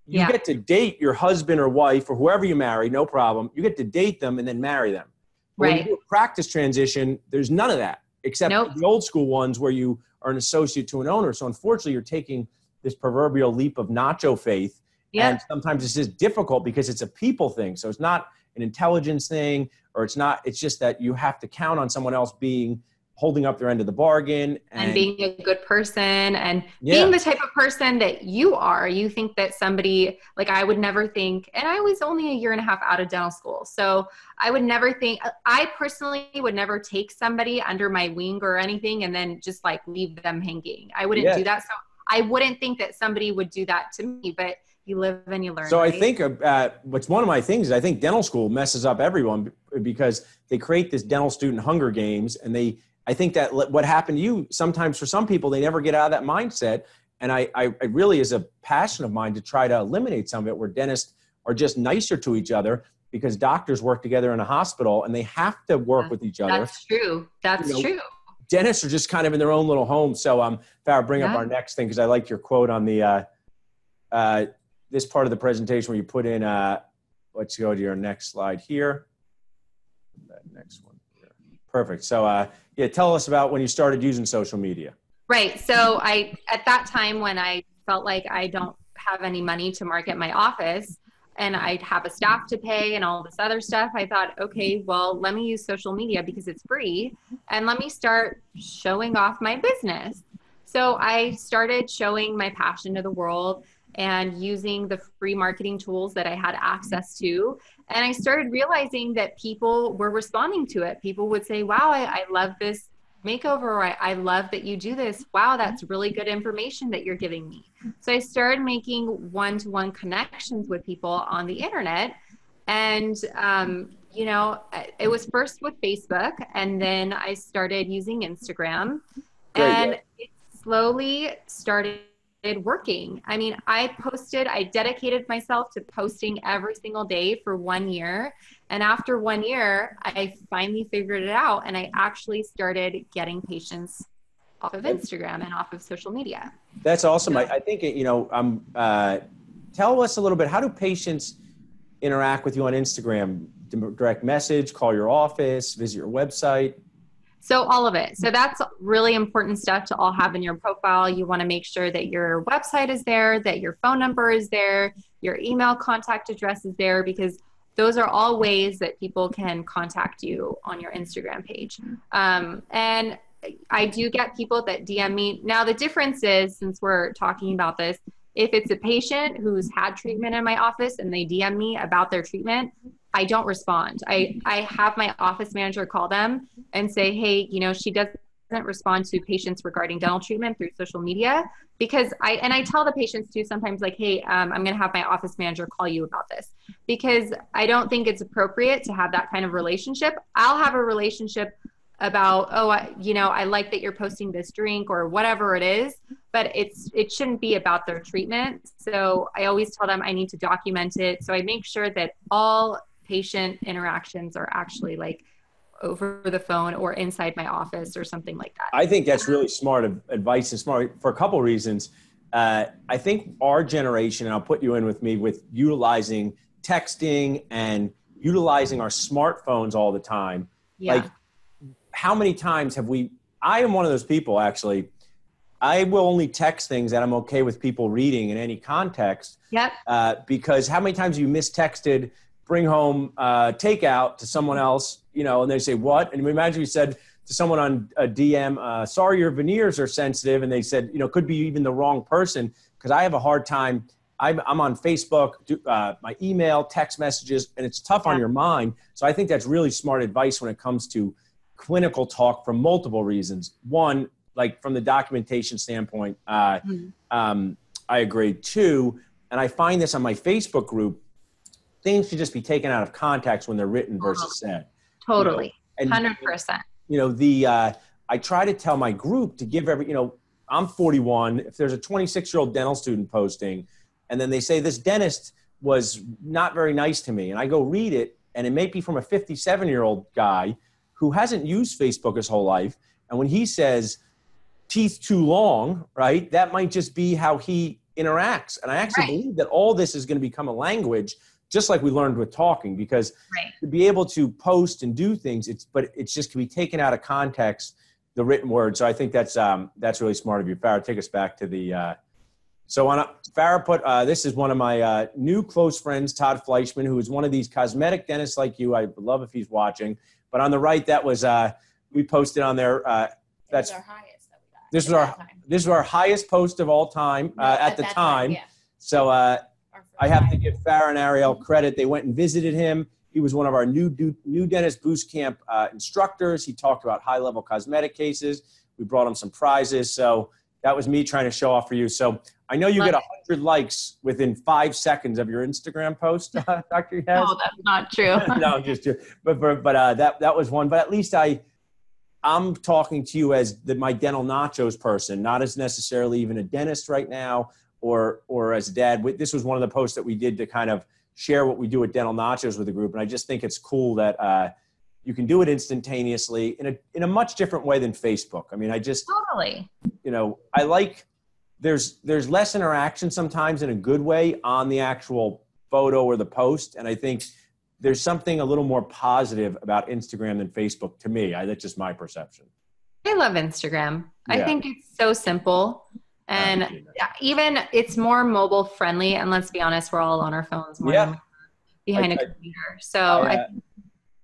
You get to date your husband or wife or whoever you marry, no problem. You get to date them and then marry them. But when you do a practice transition, there's none of that except the old school ones where you are an associate to an owner. So unfortunately, you're taking this proverbial leap of Nacho faith. And sometimes it's just difficult because it's a people thing. So it's not an intelligence thing, or it's just that you have to count on someone else holding up their end of the bargain and being a good person and being the type of person that you are. You think that somebody, like I would never think, and I was only a year and a half out of dental school. So I would never think, I personally would never take somebody under my wing or anything and then just like leave them hanging. I wouldn't do that. So I wouldn't think that somebody would do that to me, but you live and you learn. So I think what's one of my things is I think dental school messes up everyone because they create this dental student Hunger Games, and I think that what happened to you, sometimes for some people, they never get out of that mindset. And I really is a passion of mine to try to eliminate some of it, where dentists are just nicer to each other because doctors work together in a hospital and they have to work with each other. That's true. That's true. Dentists are just kind of in their own little home. So Farrah, bring up our next thing, because I like your quote on the this part of the presentation where you put in, let's go to your next slide here. That next one here. Perfect. So tell us about when you started using social media. Right. So at that time when I felt like I don't have any money to market my office and I'd have a staff to pay and all this other stuff, I thought, okay, well, let me use social media because it's free and let me start showing off my business. So I started showing my passion to the world and using the free marketing tools that I had access to. And I started realizing that people were responding to it. People would say, wow, I love this makeover, or I love that you do this. Wow, that's really good information that you're giving me. So I started making one-to-one connections with people on the internet. And, it was first with Facebook, and then I started using Instagram. And it slowly started working. I mean, I dedicated myself to posting every single day for 1 year. And after 1 year, I finally figured it out. And I actually started getting patients off of Instagram and off of social media. That's awesome. I think, tell us a little bit, how do patients interact with you on Instagram? Direct message, call your office, visit your website? So all of it. So that's really important stuff to all have in your profile. You want to make sure that your website is there, that your phone number is there, your email contact address is there, because those are all ways that people can contact you on your Instagram page. And I do get people that DM me. Now the difference is, since we're talking about this, if it's a patient who's had treatment in my office and they DM me about their treatment, I don't respond. I have my office manager call them and say, hey, she doesn't respond to patients regarding dental treatment through social media, because I tell the patients too sometimes, like, hey, I'm going to have my office manager call you about this, because I don't think it's appropriate to have that kind of relationship. I'll have a relationship about, I like that you're posting this drink or whatever it is, but it shouldn't be about their treatment. So I always tell them I need to document it. So I make sure that all patient interactions are actually like over the phone or inside my office or something like that. I think that's really smart advice, and smart for a couple of reasons. I think our generation, and I'll put you in with me, with utilizing texting and utilizing our smartphones all the time. Yeah. Like, how many times I am one of those people, actually. I will only text things that I'm okay with people reading in any context. Yep. Because how many times you mistexted, bring home takeout to someone else, and they say, what? And imagine you said to someone on a DM, sorry, your veneers are sensitive. And they said, could be even the wrong person, because I have a hard time. I'm on Facebook, my email, text messages, and it's tough on your mind. So I think that's really smart advice when it comes to clinical talk, for multiple reasons. One, like from the documentation standpoint, I agree. Two, and I find this on my Facebook group, things should just be taken out of context when they're written versus said. Totally. 100%. I try to tell my group to give I'm 41. If there's a 26-year-old dental student posting, and then they say this dentist was not very nice to me, and I go read it, and it may be from a 57-year-old guy who hasn't used Facebook his whole life. And when he says teeth too long, right, that might just be how he interacts. And I actually believe that all this is going to become a language, just like we learned with talking, because to be able to post and do things, it's just can be taken out of context, the written word. So I think that's really smart of you. Farrah, take us back to the, Farrah put, this is one of my new close friends, Todd Fleischman, who is one of these cosmetic dentists like you. I would love if he's watching. But on the right, that was, we posted on there. That's our highest that we got. This was our highest post of all time at the time. Yeah. So I have to give Farrah and Ariel credit. They went and visited him. He was one of our new dentist boost camp instructors. He talked about high-level cosmetic cases. We brought him some prizes. So that was me trying to show off for you. So I know you get 100 likes within 5 seconds of your Instagram post, Dr. Yaz. No, that's not true. No, just true. But that was one. But at least I'm talking to you as my dental nachos person, not as necessarily even a dentist right now or as a dad. This was one of the posts that we did to kind of share what we do at Dental Nachos with the group. And I just think it's cool that you can do it instantaneously in a much different way than Facebook. I mean, I just, totally, I like, there's less interaction sometimes in a good way on the actual photo or the post. And I think there's something a little more positive about Instagram than Facebook to me. That's just my perception. I love Instagram. Yeah. I think it's so simple. And even it's more mobile friendly. And let's be honest, we're all on our phones more than behind a computer. So I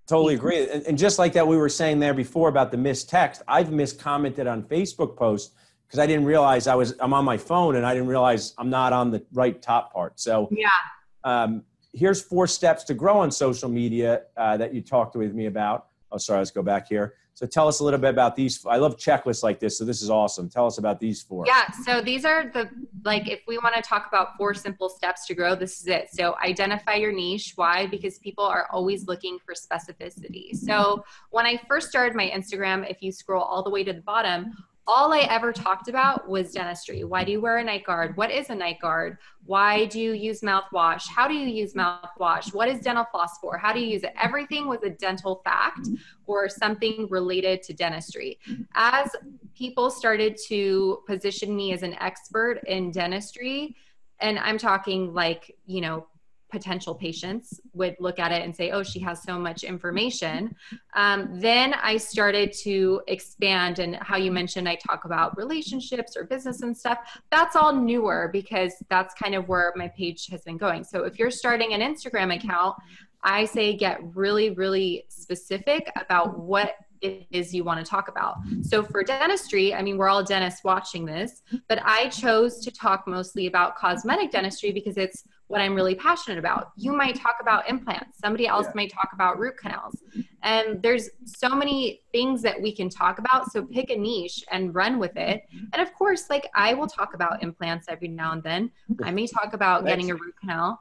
totally agree. And just like that, we were saying there before about the missed text, I've miscommented on Facebook posts because I didn't realize I'm on my phone and I didn't realize I'm not on the right top part. So here's 4 steps to grow on social media that you talked with me about. Oh, sorry, let's go back here. So tell us a little bit about these. I love checklists like this. So this is awesome. Tell us about these 4. Yeah. So these are if we want to talk about 4 simple steps to grow, this is it. So identify your niche. Why? Because people are always looking for specificity. So when I first started my Instagram, if you scroll all the way to the bottom, all I ever talked about was dentistry. Why do you wear a night guard? What is a night guard? Why do you use mouthwash? How do you use mouthwash? What is dental floss for? How do you use it? Everything was a dental fact or something related to dentistry. As people started to position me as an expert in dentistry, and I'm talking potential patients would look at it and say, oh, she has so much information. Then I started to expand, and how you mentioned, I talk about relationships or business and stuff. That's all newer because that's kind of where my page has been going. So if you're starting an Instagram account, I say get really, really specific about what it is you want to talk about. So for dentistry, I mean, we're all dentists watching this, but I chose to talk mostly about cosmetic dentistry because it's what I'm really passionate about. You might talk about implants. Somebody else might talk about root canals. And there's so many things that we can talk about. So pick a niche and run with it. And of course, I will talk about implants every now and then. I may talk about getting a root canal.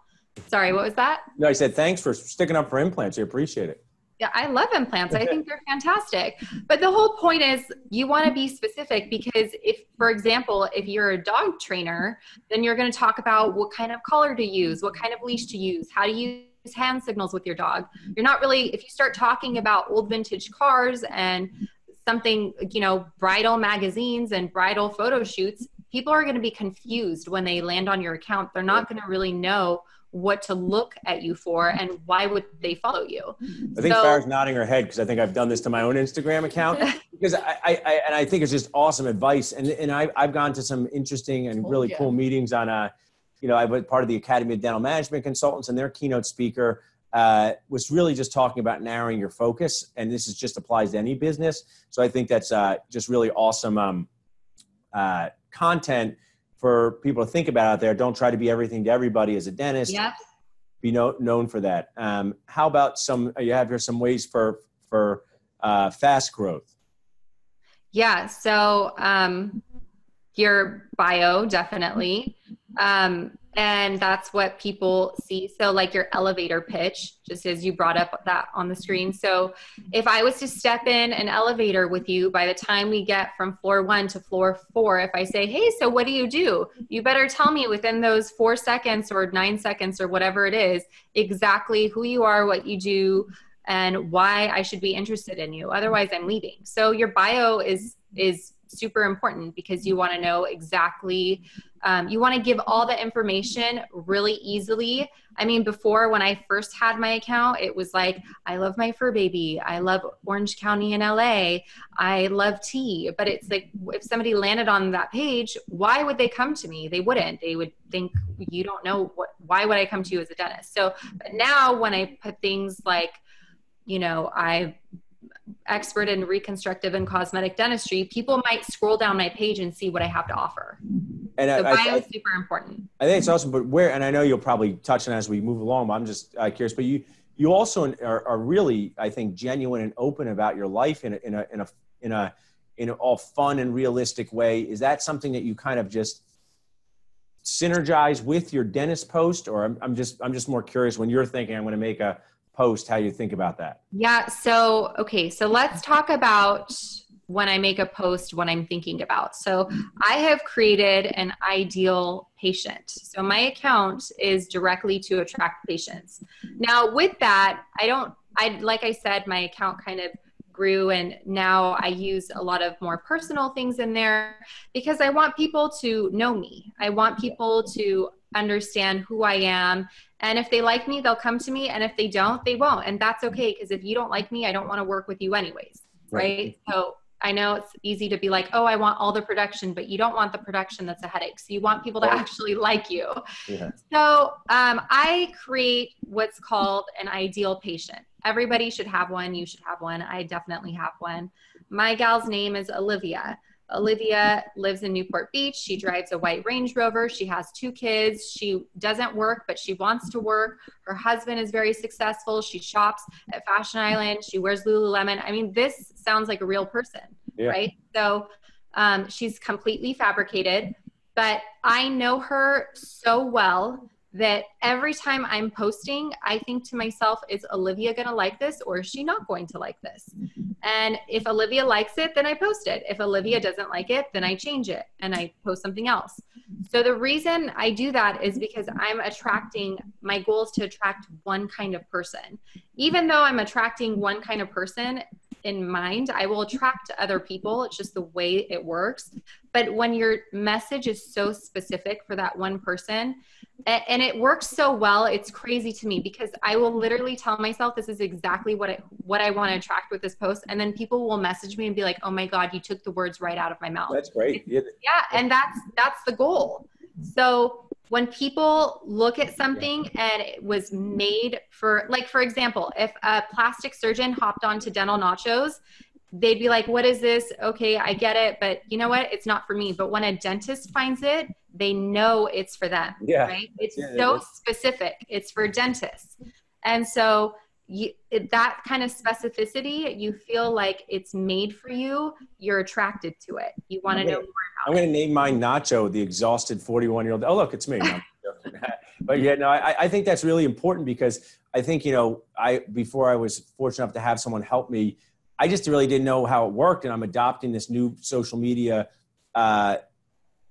Sorry, what was that? No, I said, thanks for sticking up for implants. I appreciate it. Yeah, I love implants. I think they're fantastic. But the whole point is you want to be specific because if, for example, if you're a dog trainer, then you're going to talk about what kind of collar to use, what kind of leash to use, how to use hand signals with your dog. You're not really, if you start talking about old vintage cars and something, bridal magazines and bridal photo shoots, people are going to be confused when they land on your account. They're not going to really know what to look at you for and why would they follow you. I think Farrah's nodding her head because I think I've done this to my own Instagram account because I think it's just awesome advice. And I've gone to some interesting and really cool meetings on I was part of the Academy of Dental Management Consultants, and their keynote speaker was really just talking about narrowing your focus. And this just applies to any business. So I think that's just really awesome content for people to think about out there. Don't try to be everything to everybody as a dentist. Yep. Be known for that. How about you have here some ways for fast growth? Yeah. So your bio, definitely. And that's what people see. So like your elevator pitch, just as you brought up that on the screen. So if I was to step in an elevator with you, by the time we get from floor 1 to floor 4, if I say, hey, so what do? You better tell me within those 4 seconds or 9 seconds or whatever it is, exactly who you are, what you do, and why I should be interested in you. Otherwise I'm leaving. So your bio is super important, because you want to know exactly, you want to give all the information really easily. I mean, before, when I first had my account, it was like, I love my fur baby. I love Orange County in LA. I love tea. But it's like, if somebody landed on that page, why would they come to me? They wouldn't. They would think, you don't know why would I come to you as a dentist? So, but now when I put things like, I expert in reconstructive and cosmetic dentistry, people might scroll down my page and see what I have to offer. And so bio is super important. I think it's awesome, but and I know you'll probably touch on it as we move along, but I'm just curious, but you also are really, I think, genuine and open about your life in a all fun and realistic way. Is that something that you kind of just synergize with your dentist post? Or I'm just more curious, when you're thinking, I'm going to make a post, how you think about that? Yeah. So, okay. So let's talk about when I make a post, what I'm thinking about. So I have created an ideal patient. So my account is directly to attract patients. Now with that, like I said, my account kind of grew, and now I use a lot of more personal things in there, because I want people to know me. I want people to understand who I am. And if they like me, they'll come to me. And if they don't, they won't. And that's okay. Because if you don't like me, I don't want to work with you anyways. Right? So I know it's easy to be like, oh, I want all the production, but you don't want the production that's a headache. So you want people to actually like you. Yeah. So I create what's called an ideal patient. Everybody should have one. You should have one. I definitely have one. My gal's name is Olivia. Olivia lives in Newport Beach. She drives a white Range Rover. She has 2 kids. She doesn't work, but she wants to work. Her husband is very successful. She shops at Fashion Island. She wears Lululemon. I mean, this sounds like a real person, right? So she's completely fabricated, but I know her so well that every time I'm posting, I think to myself, is Olivia going to like this, or is she not going to like this? And if Olivia likes it, then I post it. If Olivia doesn't like it, then I change it and I post something else. So the reason I do that is because my goal is to attract one kind of person. Even though I'm attracting one kind of person in mind, I will attract other people. It's just the way it works. But when your message is so specific for that one person, and it works so well, it's crazy to me, because I will literally tell myself this is exactly what I want to attract with this post. And then people will message me and be like, oh my God, you took the words right out of my mouth. That's great. Yeah. And that's the goal. So when people look at something and it was made for, like, for example, if a plastic surgeon hopped onto Dental Nachos, they'd be like, what is this? Okay, I get it, but you know what? It's not for me. But when a dentist finds it, they know it's for them, right? It's so specific. It's for dentists. And so that kind of specificity, you feel like it's made for you, you're attracted to it. You want to know more about I'm going to name mine Nacho, the exhausted 41-year-old. Oh, look, it's me. No, but yeah, no, I think that's really important, because I think, before I was fortunate enough to have someone help me, I just really didn't know how it worked. And I'm adopting this new social media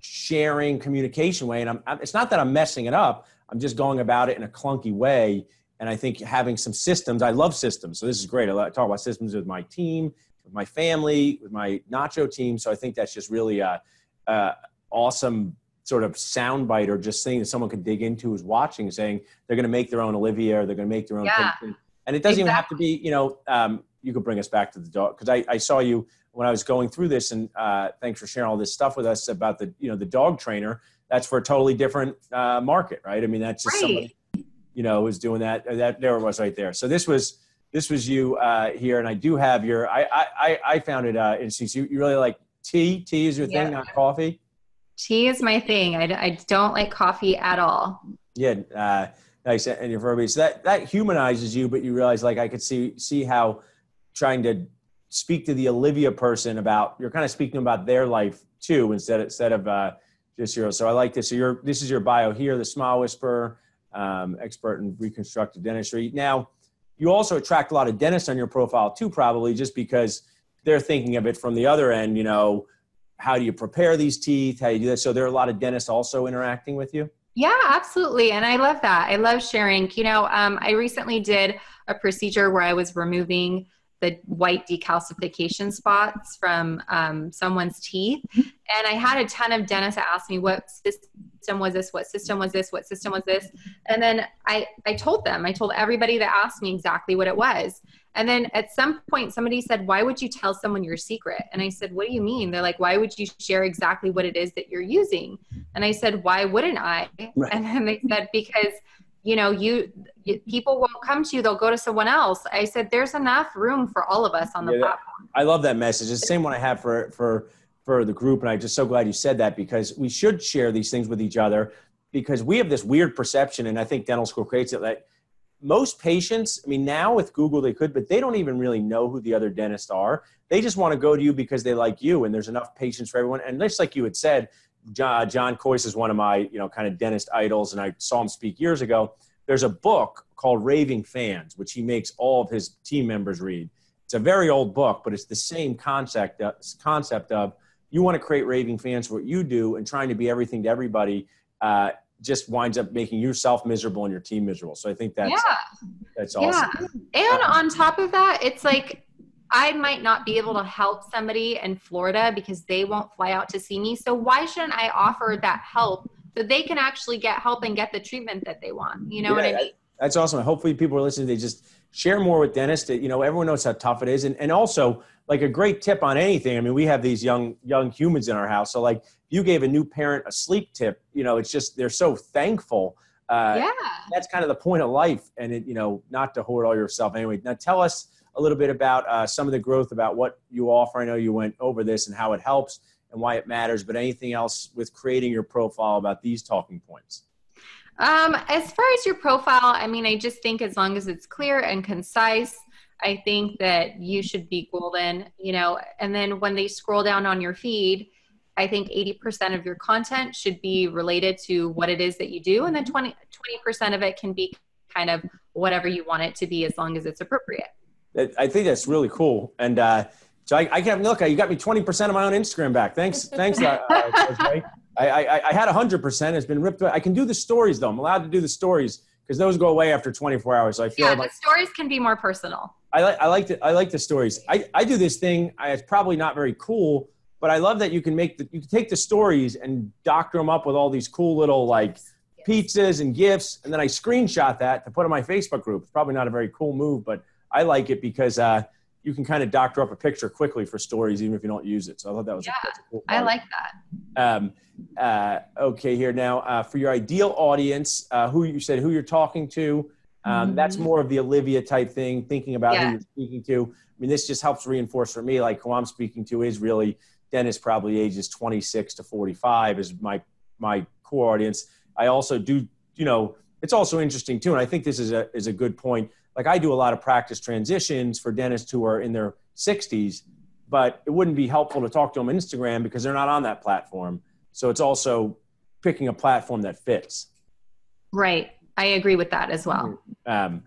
sharing communication way. And it's not that I'm messing it up. I'm just going about it in a clunky way. And I think having some systems, I love systems. So this is great. I talk about systems with my team, with my family, with my Nacho team. So I think that's just really awesome sort of soundbite, or just thing that someone could dig into who's watching, saying they're going to make their own Olivia, or they're going to make their own patient. And it doesn't even have to be, you could bring us back to the dog, because I saw you when I was going through this, and thanks for sharing all this stuff with us about the dog trainer. That's for a totally different market, right? I mean, that's just somebody, who's doing that. There it was right there. So this was you here, and I do have I found it interesting. You really like tea. Tea is your thing, not coffee? Tea is my thing. I don't like coffee at all. Yeah. Nice. And your verbiage. So that humanizes you, but you realize, like, I could see how trying to speak to the Olivia person you're kind of speaking about their life too, instead of Just zero. So I like this. So this is your bio here, the Smile Whisperer, expert in reconstructive dentistry. Now, you also attract a lot of dentists on your profile too, probably just because they're thinking of it from the other end, you know, how do you prepare these teeth? How do you do that? So there are a lot of dentists also interacting with you? Yeah, absolutely. And I love that. I love sharing. You know, I recently did a procedure where I was removing the white decalcification spots from someone's teeth. And I had a ton of dentists ask me, what system was this? What system was this? What system was this? And then I told everybody that asked me exactly what it was. And then at some point, somebody said, why would you tell someone your secret? And I said, what do you mean? They're like, why would you share exactly what it is that you're using? And I said, why wouldn't I? Right. And then they said, because, you know, people won't come to you. They'll go to someone else. I said, there's enough room for all of us on the platform. I love that message. It's the same one I have for the group. And I'm just so glad you said that, because we should share these things with each other, because we have this weird perception. And I think dental school creates it, that most patients, I mean, now with Google they could, but they don't even really know who the other dentists are. They just want to go to you because they like you, and there's enough patients for everyone. And just like you had said, John Coyce is one of my, you know, kind of dentist idols, and I saw him speak years ago. There's a book called Raving Fans, which he makes all of his team members read. It's a very old book, but it's the same concept of you want to create raving fans for what you do, and trying to be everything to everybody just winds up making yourself miserable and your team miserable. So I think that's awesome. Yeah. And on top of that, it's like, I might not be able to help somebody in Florida because they won't fly out to see me. So why shouldn't I offer that help so they can actually get help and get the treatment that they want? You know what I mean? That's awesome. Hopefully people are listening. They just share more with dentists. You know, everyone knows how tough it is. And also, like, a great tip on anything. I mean, we have these young humans in our house. So, like, you gave a new parent a sleep tip, you know, it's just, they're so thankful. That's kind of the point of life. And, you know, not to hoard all yourself anyway. Now, tell us a little bit about some of the growth, about what you offer. I know you went over this and how it helps and why it matters, but anything else with creating your profile about these talking points? As far as your profile, I mean, I just think as long as it's clear and concise, I think that you should be golden, you know. And then when they scroll down on your feed, I think 80% of your content should be related to what it is that you do. And then 20% of it can be kind of whatever you want it to be, as long as it's appropriate. I think that's really cool. And so I can look, you got me 20% of my own Instagram back. Thanks. I had 100%. It's been ripped away. I can do the stories though. I'm allowed to do the stories because those go away after 24 hours. So I feel the stories can be more personal. I like the stories. I do this thing. It's probably not very cool, but I love that you can take the stories and doctor them up with all these cool little pizzas and gifts. And then I screenshot that to put in my Facebook group. It's probably not a very cool move, but I like it because you can kind of doctor up a picture quickly for stories, even if you don't use it. So I thought that was a cool part. I like that. Okay, here now for your ideal audience, who you're talking to. That's more of the Olivia type thing, thinking about who you're speaking to. I mean, this just helps reinforce for me, like, who I'm speaking to is really dentists probably ages 26 to 45 is my core audience. I also do, you know, it's also interesting too, and I think this is a good point. Like, I do a lot of practice transitions for dentists who are in their 60s, but it wouldn't be helpful to talk to them on Instagram because they're not on that platform. So it's also picking a platform that fits. Right. I agree with that as well. I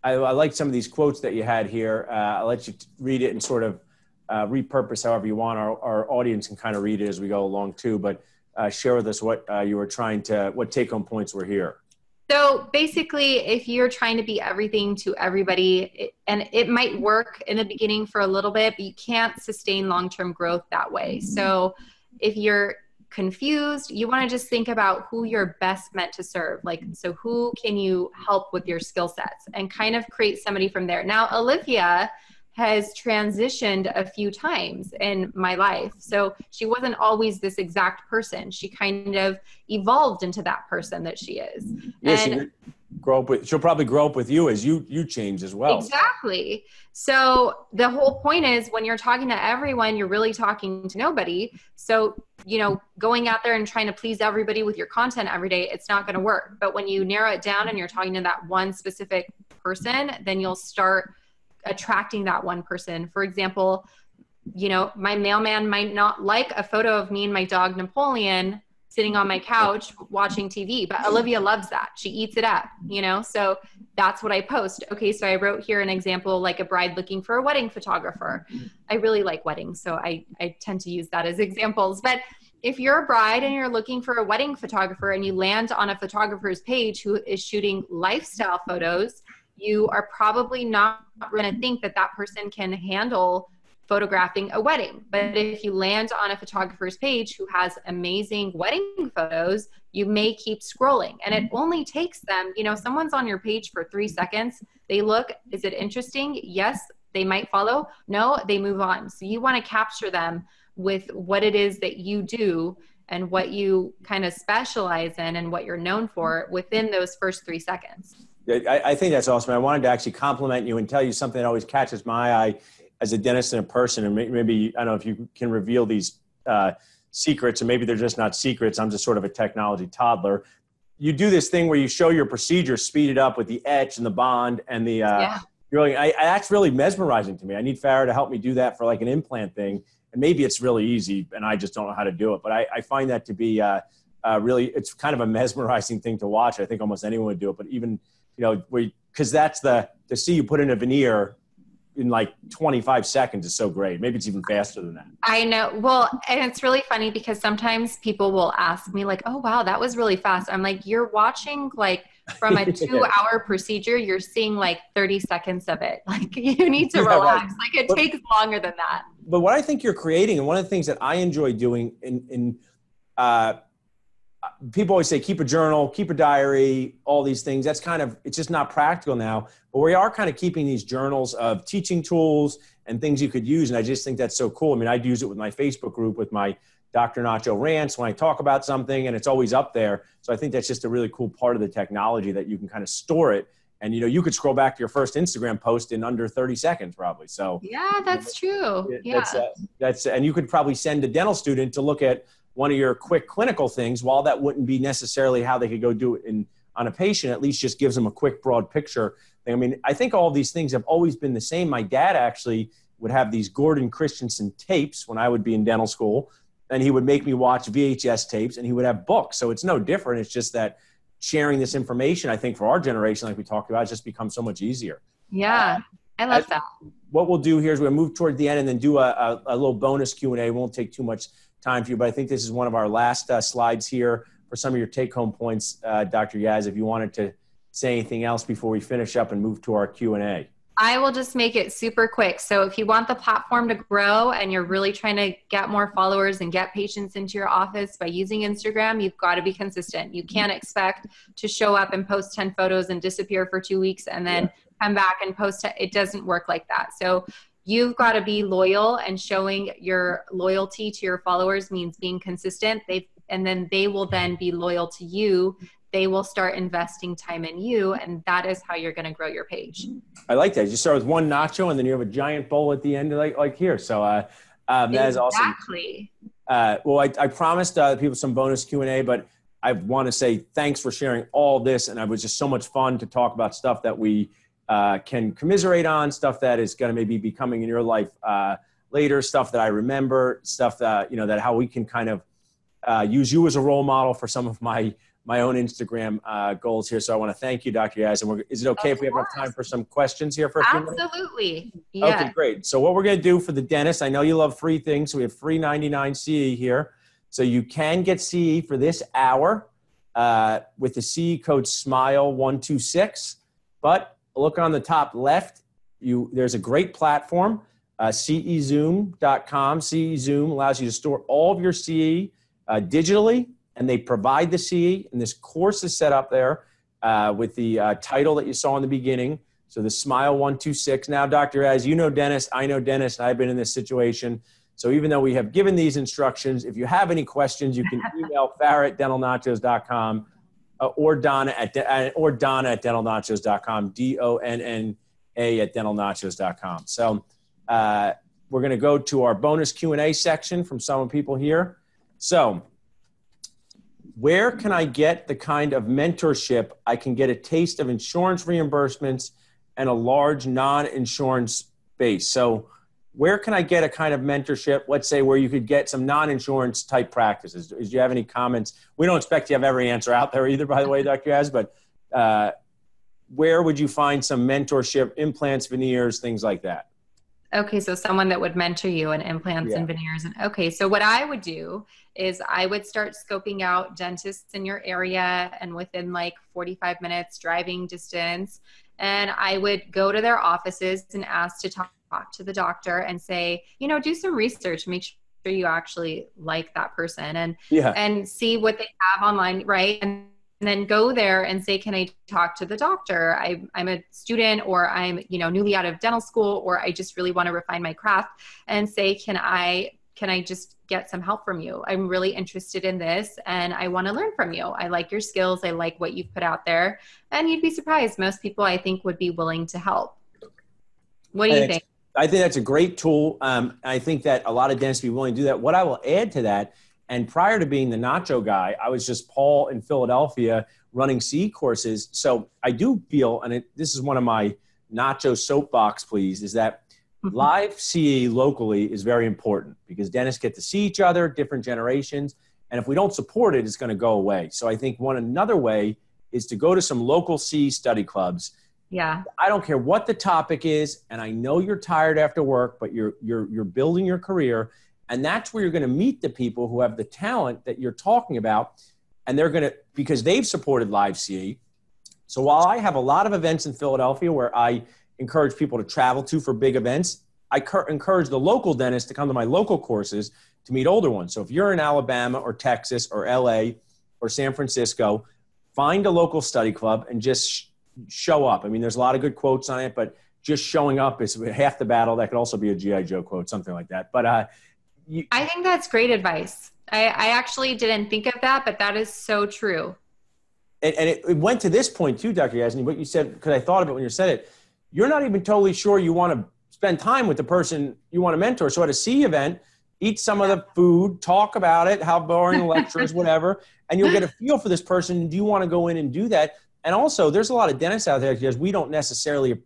like some of these quotes that you had here. I'll let you read it and sort of repurpose however you want. Our audience can kind of read it as we go along too, but share with us what what take-home points were here. So basically, if you're trying to be everything to everybody, and it might work in the beginning for a little bit, but you can't sustain long-term growth that way. So if you're confused, you want to just think about who you're best meant to serve. Like, so who can you help with your skill sets, and kind of create somebody from there. Now, Olivia has transitioned a few times in my life. So she wasn't always this exact person. She kind of evolved into that person that she is. Yeah, she'll probably grow up with you as you change as well. Exactly. So the whole point is, when you're talking to everyone, you're really talking to nobody. So, you know, going out there and trying to please everybody with your content every day, it's not going to work. But when you narrow it down and you're talking to that one specific person, then you'll start attracting that one person. For example, you know, my mailman might not like a photo of me and my dog Napoleon sitting on my couch watching TV, but Olivia loves that. She eats it up, you know? So that's what I post. Okay. So I wrote here an example, like a bride looking for a wedding photographer. I really like weddings, so I tend to use that as examples. But if you're a bride and you're looking for a wedding photographer and you land on a photographer's page who is shooting lifestyle photos, you are probably not going to think that that person can handle photographing a wedding. But if you land on a photographer's page who has amazing wedding photos, you may keep scrolling. And it only takes them, you know, someone's on your page for 3 seconds. They look, is it interesting? Yes, they might follow. No, they move on. So you want to capture them with what it is that you do and what you kind of specialize in and what you're known for within those first 3 seconds. I think that's awesome. I wanted to actually compliment you and tell you something that always catches my eye as a dentist and a person. And maybe, I don't know if you can reveal these secrets, and maybe they're just not secrets. I'm just sort of a technology toddler. You do this thing where you show your procedure speeded up with the etch and the bond and the, that's really mesmerizing to me. I need Farrah to help me do that for like an implant thing. And maybe it's really easy and I just don't know how to do it. But I find that to be really, it's kind of a mesmerizing thing to watch. I think almost anyone would do it, but even, you know, because that's to see you put in a veneer in like 25 seconds is so great. Maybe it's even faster than that. I know. Well, and it's really funny because sometimes people will ask me like, oh, wow, that was really fast. I'm like, you're watching like from a 2-hour procedure, you're seeing like 30 seconds of it. Like you need to relax. Like it takes longer than that. But what I think you're creating, and one of the things that I enjoy doing people always say, keep a journal, keep a diary, all these things. That's kind of, it's just not practical now, but we are kind of keeping these journals of teaching tools and things you could use. And I just think that's so cool. I mean, I'd use it with my Facebook group, with my Dr. Nacho rants when I talk about something, and it's always up there. So I think that's just a really cool part of the technology that you can kind of store it. And, you know, you could scroll back to your first Instagram post in under 30 seconds probably. So yeah, that's true. Yeah. And you could probably send a dental student to look at one of your quick clinical things. While that wouldn't be necessarily how they could go do it on a patient, at least just gives them a quick broad picture thing. I mean, I think all these things have always been the same. My dad actually would have these Gordon Christensen tapes when I would be in dental school, and he would make me watch VHS tapes, and he would have books. So it's no different. It's just that sharing this information, I think for our generation, like we talked about, it's just become so much easier. Yeah. I love that. What we'll do here is we'll move toward the end and then do a little bonus Q&A. It won't take too much time for you, but I think this is one of our last slides here for some of your take-home points, Dr. Yaz, if you wanted to say anything else before we finish up and move to our Q&A. I will just make it super quick. So if you want the platform to grow and you're really trying to get more followers and get patients into your office by using Instagram, you've got to be consistent. You can't expect to show up and post 10 photos and disappear for 2 weeks and then come back and post. It doesn't work like that. So you've got to be loyal, and showing your loyalty to your followers means being consistent. And then they will then be loyal to you. They will start investing time in you, and that is how you're going to grow your page. I like that. You start with one nacho, and then you have a giant bowl at the end, like here. So that is awesome. Exactly. Well, I promised people some bonus Q&A, but I want to say thanks for sharing all this, and it was just so much fun to talk about stuff that we can commiserate on, stuff that is going to maybe be coming in your life later, stuff that I remember, stuff that, you know, that how we can kind of use you as a role model for some of my own Instagram goals here. So I want to thank you, Dr. Yaz. And is it okay if we have enough time for some questions here for a few minutes? Absolutely. Yeah. Okay, great. So what we're going to do for the dentist, I know you love free things. So we have free 99 CE here. So you can get CE for this hour with the CE code SMILE126. But look on the top left, there's a great platform, cezoom.com. CE Zoom allows you to store all of your CE digitally, and they provide the CE. And this course is set up there with the title that you saw in the beginning. So the Smile 126. Now, Dr. Az, you know dentists, I know dentists, and I've been in this situation. So even though we have given these instructions, if you have any questions, you can email Farrah@dentalnachos.com or Donna at dentalnachos.com, DONNA@dentalnachos.com. So we're going to go to our bonus Q&A section from some people here. So where can I get the kind of mentorship I can get a taste of insurance reimbursements and a large non-insurance base? So where can I get a kind of mentorship, let's say, where you could get some non-insurance type practices? Do you have any comments? We don't expect you to have every answer out there either, by the way, Dr. Yaz, but where would you find some mentorship, implants, veneers, things like that? Okay, so someone that would mentor you in implants and veneers. And okay, so what I would do is I would start scoping out dentists in your area and within like 45 minutes driving distance. And I would go to their offices and ask to talk to the doctor and say, you know, do some research, make sure you actually like that person and see what they have online, right? And then go there and say, can I talk to the doctor? I'm a student, or I'm, you know, newly out of dental school, or I just really want to refine my craft, and say, can I just get some help from you? I'm really interested in this and I want to learn from you. I like your skills. I like what you've put out there. And you'd be surprised. Most people, I think, would be willing to help. What do you think? I think that's a great tool. I think that a lot of dentists be willing to do that. What I will add to that, and prior to being the Nacho guy, I was just Paul in Philadelphia running CE courses. So I do feel, and this is one of my Nacho soapbox, please, is that live CE locally is very important because dentists get to see each other, different generations. And if we don't support it, it's going to go away. So I think another way is to go to some local CE study clubs. Yeah. I don't care what the topic is. And I know you're tired after work, but you're building your career. And that's where you're going to meet the people who have the talent that you're talking about. And they're going to, because they've supported live CE. So while I have a lot of events in Philadelphia where I encourage people to travel to for big events, I encourage the local dentists to come to my local courses to meet older ones. So if you're in Alabama or Texas or LA or San Francisco, find a local study club and just show up. I mean, there's a lot of good quotes on it, but just showing up is half the battle. That could also be a G.I. Joe quote, something like that. But I think that's great advice. I actually didn't think of that, but that is so true. And it went to this point too, Dr. Yazdan, what you said, because I thought of it when you said it. You're not even totally sure you want to spend time with the person you want to mentor. So at a CE event, eat some of the food, talk about it, how boring the lecture is, whatever, and you'll get a feel for this person. Do you want to go in and do that? And also, there's a lot of dentists out there because we don't necessarily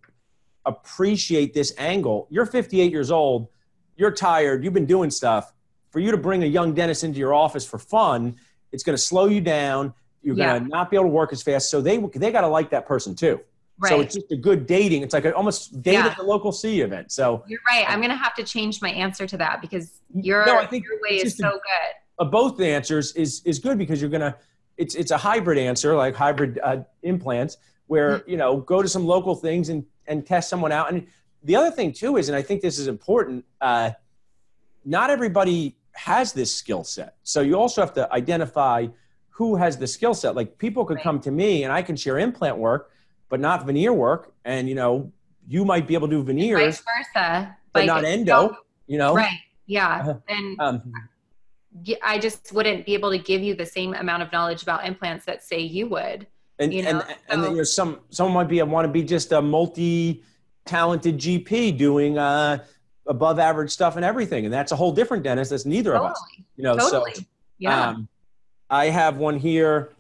appreciate this angle. You're 58 years old. You're tired. You've been doing stuff. For you to bring a young dentist into your office for fun, it's going to slow you down. You're going to not be able to work as fast. So they got to like that person too. Right. So it's just a good dating. It's like almost date at the local CE event. So you're right. I'm going to have to change my answer to that because your way is so good. Both the answers is good because you're going to, it's a hybrid answer, like hybrid implants where, you know, go to some local things and test someone out. And the other thing too is, and I think this is important, not everybody has this skill set. So you also have to identify who has the skill set. Like people could come to me and I can share implant work, but not veneer work. And, you know, you might be able to do veneers. Vice versa. But not endo, you know? Right. Yeah. And I just wouldn't be able to give you the same amount of knowledge about implants that say you would. And, you know? And then there's someone might want to be just a multi-talented GP doing above average stuff and everything. And that's a whole different dentist. That's neither of us, you know? Totally. So, yeah. I have one here.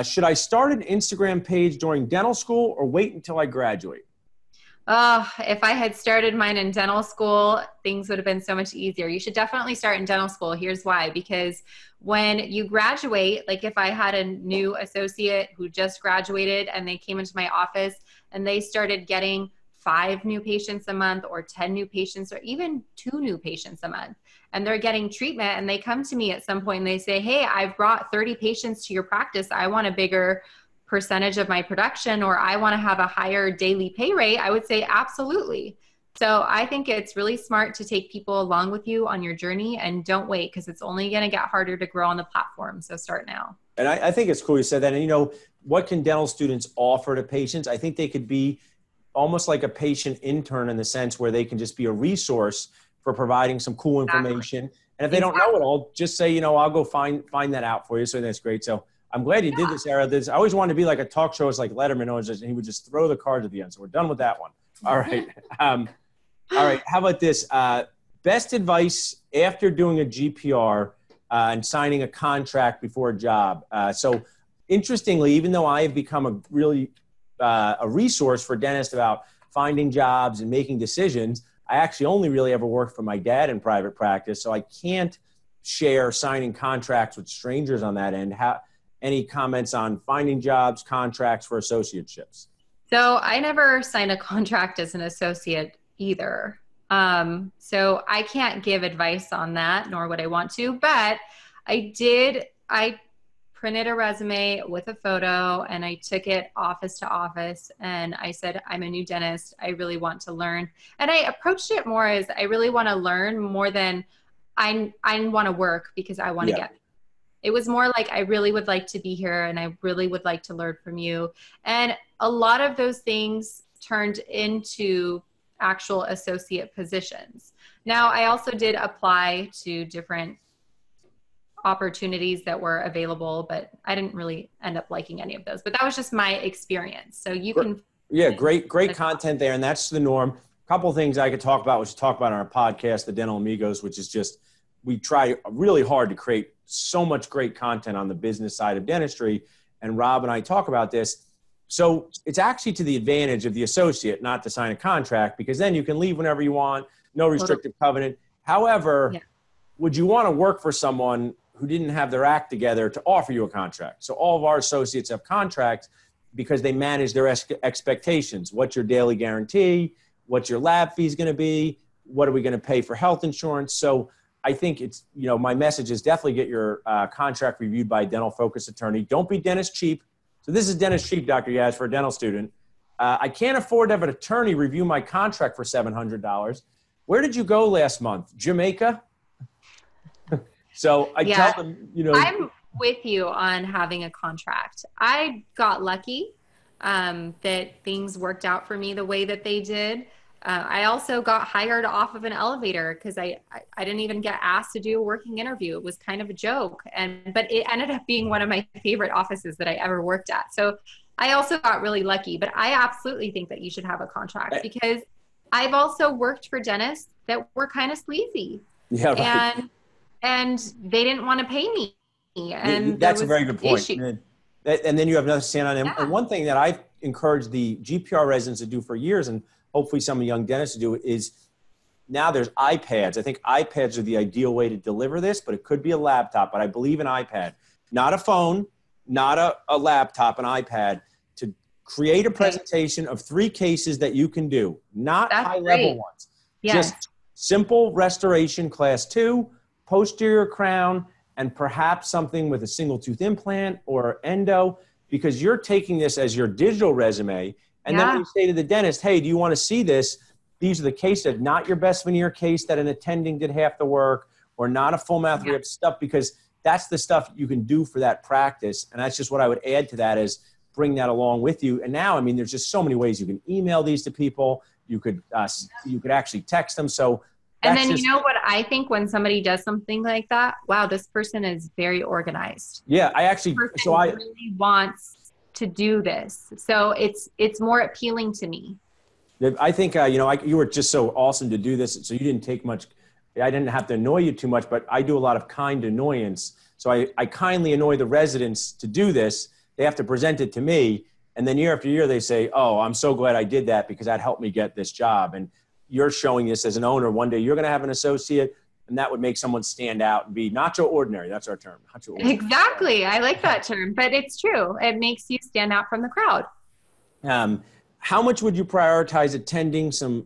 Should I start an Instagram page during dental school or wait until I graduate? If I had started mine in dental school, things would have been so much easier. You should definitely start in dental school. Here's why. Because when you graduate, like if I had a new associate who just graduated and they came into my office and they started getting 5 new patients a month or 10 new patients or even 2 new patients a month, and they're getting treatment and they come to me at some point and they say, hey, I've brought 30 patients to your practice. I want a bigger percentage of my production, or I want to have a higher daily pay rate. I would say absolutely. So I think it's really smart to take people along with you on your journey and don't wait because it's only going to get harder to grow on the platform. So start now. And I think it's cool you said that. And you know, what can dental students offer to patients? I think they could be almost like a patient intern in the sense where they can just be a resource for providing some cool information. Exactly. And if they don't know it all, just say, you know, I'll go find that out for you. So that's great. So I'm glad you did this, Sarah. I always wanted to be like a talk show. It's like Letterman, and he would just throw the cards at the end. So we're done with that one. All right. All right. How about this? Best advice after doing a GPR and signing a contract before a job. So interestingly, even though I have become a really a resource for dentists about finding jobs and making decisions, I actually only really ever worked for my dad in private practice, so I can't share signing contracts with strangers on that end. Any comments on finding jobs, contracts for associateships? So I never signed a contract as an associate either. So I can't give advice on that, nor would I want to, but I printed a resume with a photo and I took it office to office and I said, I'm a new dentist. I really want to learn. And I approached it more as I really want to learn more than I want to work because I want to get. It was more like, I really would like to be here and I really would like to learn from you. And a lot of those things turned into actual associate positions. Now, I also did apply to different opportunities that were available, but I didn't really end up liking any of those. But that was just my experience. So you can. Yeah, great content there. And that's the norm. A couple of things I could talk about, which we talk about on our podcast, The Dental Amigos, which is just, we try really hard to create so much great content on the business side of dentistry. And Rob and I talk about this. So it's actually to the advantage of the associate not to sign a contract, because then you can leave whenever you want, no restrictive covenant. However, would you want to work for someone who didn't have their act together to offer you a contract? So all of our associates have contracts because they manage their expectations. What's your daily guarantee? What's your lab fees going to be? What are we going to pay for health insurance? So I think it's, my message is definitely get your contract reviewed by a dental focused attorney. Don't be dentist cheap. So this is dentist cheap, Dr. Yaz, for a dental student. I can't afford to have an attorney review my contract for $700. Where did you go last month? Jamaica? So I tell them, I'm with you on having a contract. I got lucky that things worked out for me the way that they did. I also got hired off of an elevator because I didn't even get asked to do a working interview. It was kind of a joke. But it ended up being one of my favorite offices that I ever worked at. So I also got really lucky, but I absolutely think that you should have a contract because I've also worked for dentists that were kind of sleazy. Yeah, right. And they didn't want to pay me. And that's a very good point. And then you have another stand on them. And one thing that I've encouraged the GPR residents to do for years, and hopefully some of the young dentists to do, is now there's iPads. I think iPads are the ideal way to deliver this, but it could be a laptop. But I believe an iPad, not a phone, not a laptop, an iPad, to create a presentation of 3 cases that you can do, not high-level ones. Yes. Just simple restoration, class 2, posterior crown, and perhaps something with a single tooth implant or endo, because you're taking this as your digital resume. And then when you say to the dentist, hey, do you want to see this? These are the cases, not your best veneer case that an attending did half the work, or not a full mouth rehab stuff, because that's the stuff you can do for that practice. And that's just what I would add to that, is bring that along with you. And now, I mean, there's just so many ways you can email these to people. You could actually text them. So and then you know what I think when somebody does something like that? Wow, this person is very organized. Yeah, I really wants to do this. So it's more appealing to me. I think, you were just so awesome to do this. So you didn't take much. I didn't have to annoy you too much, but I do a lot of kind annoyance. So I kindly annoy the residents to do this. They have to present it to me. And then year after year, they say, oh, I'm so glad I did that because that helped me get this job. And you're showing this as an owner. One day you're going to have an associate, and that would make someone stand out and be not so ordinary. That's our term. Nacho ordinary. Exactly. I like that term, but it's true. It makes you stand out from the crowd. How much would you prioritize attending some